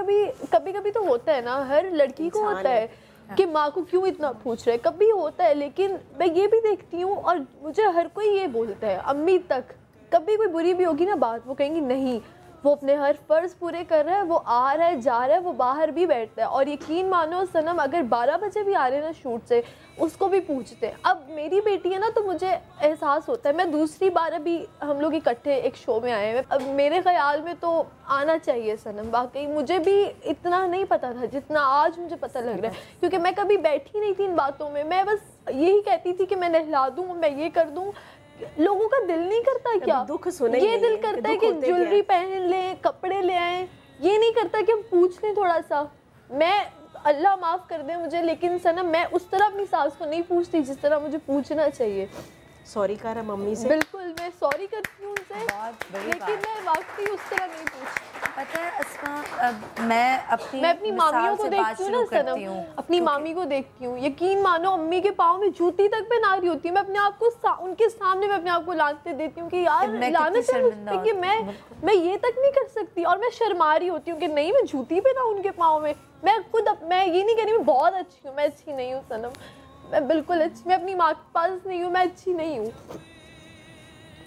कभी तो होता है ना, हर लड़की को होता है कि माँ को क्यों इतना पूछ रहे, कभी होता है। लेकिन मैं ये भी देखती हूँ और मुझे हर कोई ये बोलता है, अम्मी तक, कभी कोई बुरी भी होगी ना बात, वो कहेंगी नहीं, वो अपने हर फ़र्ज़ पूरे कर रहा है, वो आ रहा है, जा रहा है, वो बाहर भी बैठता है। और यकीन मानो सनम, अगर 12 बजे भी आ रहे हैं ना शूट से, उसको भी पूछते हैं। अब मेरी बेटी है ना, तो मुझे एहसास होता है। मैं दूसरी बार अभी हम लोग इकट्ठे एक शो में आए हैं। अब मेरे ख्याल में तो आना चाहिए सनम। वाकई मुझे भी इतना नहीं पता था जितना आज मुझे पता लग रहा है, क्योंकि मैं कभी बैठी नहीं थी इन बातों में। मैं बस यही कहती थी कि मैं नहला दूँ, मैं ये कर दूँ। लोगों का दिल नहीं करता क्या? दुख सुने ये दिल करता है कि ज्वेलरी पहन ले, कपड़े ले आए। ये नहीं करता कि हम पूछ लें थोड़ा सा। मैं, अल्लाह माफ़ कर दे मुझे, लेकिन सनम मैं उस तरह अपनी सास को नहीं पूछती जिस तरह मुझे पूछना चाहिए। सॉरी करा मम्मी से? बिल्कुल, मैं सॉरी करती हूँ उनसे, लेकिन मैं वाकई उस तरह नहीं पूछती। पता है अस्मा, मैं अपनी मामियों को देखती हूँ ना सनम, अपनी मामी को देखती हूँ। यकीन मानो, अम्मी के पाँव में जूती तक पहना रही होती है। मैं अपने आप को उनके सामने मैं अपने आप को लानते देती हूँ कि यार लानत है मुझ पे कि मैं ये तक नहीं कर सकती। और मैं शर्मा रही होती हूँ कि नहीं, मैं जूती पहनाऊँ उनके पाँव में। मैं ये नहीं कह रही मैं बहुत अच्छी हूँ, मैं अच्छी नहीं हूँ सनम, मैं बिल्कुल अच्छी, मैं अपनी माँ के पास नहीं हूँ, मैं अच्छी नहीं हूँ।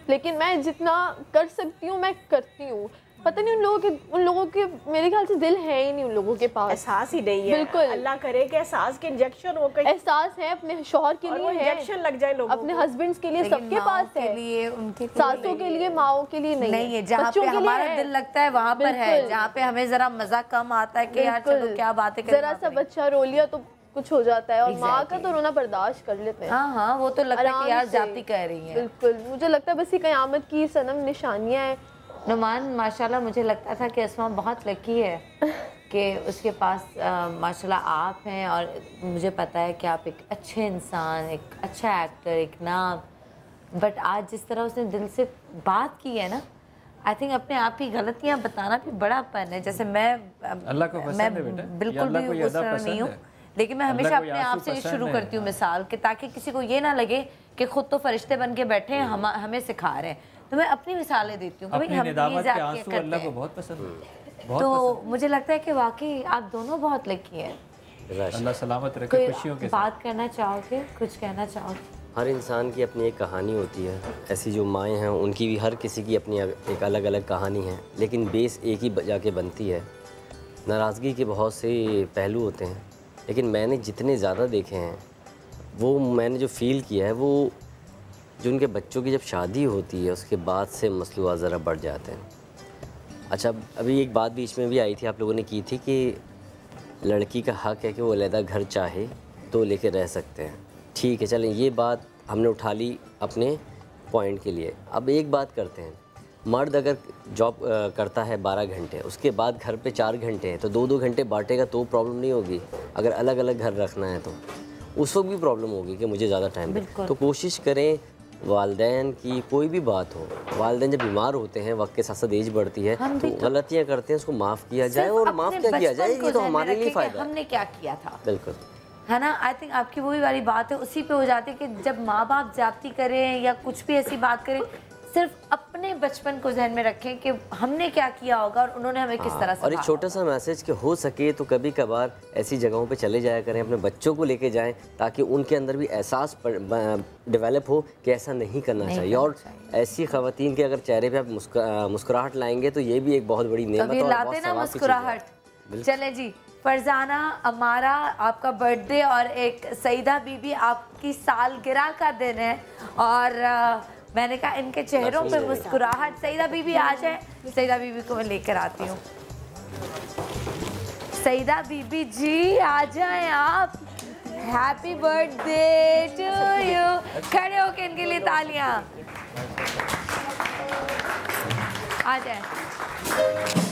लेकिन मैं जितना कर सकती हूँ मैं करती हूँ। पता नहीं उन लोगों के मेरे ख्याल से दिल है ही नहीं उन लोगों के पास, एहसास ही नहीं है। बिल्कुल, अल्लाह करे कि एहसास के इंजेक्शन हो, कहीं एहसास है अपने शौहर के लिए, इंजेक्शन लग जाए लोगों अपने हस्बैंड्स के लिए, सबके पास है, लिए, उनके सासों के लिए, माओं के लिए नहीं है। जहाँ पे हमारा दिल लगता है वहाँ पर है, जहाँ पे हमें जरा मजा कम आता है कि यार चलो क्या बातें करें, जरा सा बच्चा रो लिया तो कुछ हो जाता है। और माँ का तो रोना बर्दाश्त कर लेते हैं। हाँ, वो तो लगता है कि यार जाती कह रही है। बिल्कुल, मुझे लगता है बस ये क़यामत की सनम निशानियाँ हैं। नुमान माशाल्लाह, मुझे लगता था कि अस्मा बहुत लकी है कि उसके पास माशाल्लाह आप हैं, और मुझे पता है कि आप एक अच्छे इंसान, एक अच्छा एक्टर, एक नाम। बट आज जिस तरह उसने दिल से बात की है ना, आई थिंक अपने आप ही गलतियाँ बताना भी बड़ापन है। जैसे मैं बिल्कुल भी उस तरह नहीं हूँ, लेकिन मैं हमेशा अपने आप से शुरू करती हूँ मिसाल कि ताकि किसी को ये ना लगे कि खुद तो फरिश्ते बन के बैठे हैं, हमें सिखा रहे हैं। तो मैं अपनी मिसालें देती हूँ, तो मुझे लगता है कि वाकई आप दोनों बहुत लकी हैं। अल्लाह सलामत रखे, खुशियों के साथ। बात करना चाहोगे, कुछ कहना चाहोगे? हर इंसान की अपनी एक कहानी होती है। ऐसी जो माएँ हैं उनकी भी हर किसी की अपनी एक अलग अलग कहानी है, लेकिन बेस एक ही जाके बनती है। नाराज़गी के बहुत से पहलू होते हैं, लेकिन मैंने जितने ज़्यादा देखे हैं, वो मैंने जो फ़ील किया है, वो जो उनके बच्चों की जब शादी होती है उसके बाद से मसला ज़रा बढ़ जाते हैं। अच्छा, अभी एक बात बीच में भी आई थी, आप लोगों ने की थी कि लड़की का हक़ है कि वो अलग घर चाहे तो लेके रह सकते हैं। ठीक है, चलें, ये बात हमने उठा ली अपने पॉइंट के लिए। अब एक बात करते हैं, मर्द अगर जॉब करता है 12 घंटे, उसके बाद घर पे 4 घंटे हैं, तो 2-2 घंटे बांटेगा तो प्रॉब्लम नहीं होगी। अगर अलग अलग घर रखना है तो उस वक्त भी प्रॉब्लम होगी कि मुझे ज़्यादा टाइम है। तो कोशिश करें, वालिदैन की कोई भी बात हो, वालिदैन जब बीमार होते हैं, वक्त के साथ साथ एज बढ़ती है, तो गलतियाँ करते हैं, उसको माफ़ किया जाए। और माफ़ क्या किया जाए, ये तो हमारे लिए फ़ायदा है। हमने क्या किया था, बिल्कुल है ना। आई थिंक आपकी वही वाली बात है, उसी पे हो जाती है कि जब माँ बाप जाती करें या कुछ भी ऐसी बात करें, सिर्फ अपने बचपन को जहन में रखें कि हमने क्या किया होगा और उन्होंने हमें किस तरह से। और एक छोटा सा मैसेज कि हो सके तो कभी कभार ऐसी जगहों पे चले जाया करें, अपने बच्चों को लेके जाएं, ताकि उनके अंदर भी एहसास डेवलप हो कि ऐसा नहीं करना चाहिए। और ऐसी ख़वातीन के अगर चेहरे पे आप मुस्कुराहट लाएंगे तो ये भी एक बहुत बड़ी नेमत है। लाते ना मुस्कुराहट। चले जी, फरजाना, अमारा, आपका बर्थडे और एक सईदा बीबी आपकी सालगिरह का दिन है, और मैंने कहा इनके चेहरों पे मुस्कुराहट। सईदा बीबी आ जाए, सईदा बीबी को मैं लेकर आती हूँ। सईदा बीबी जी आ जाएं आप। Happy birthday to you. खड़े होके इनके लिए तालियां। आ जाए।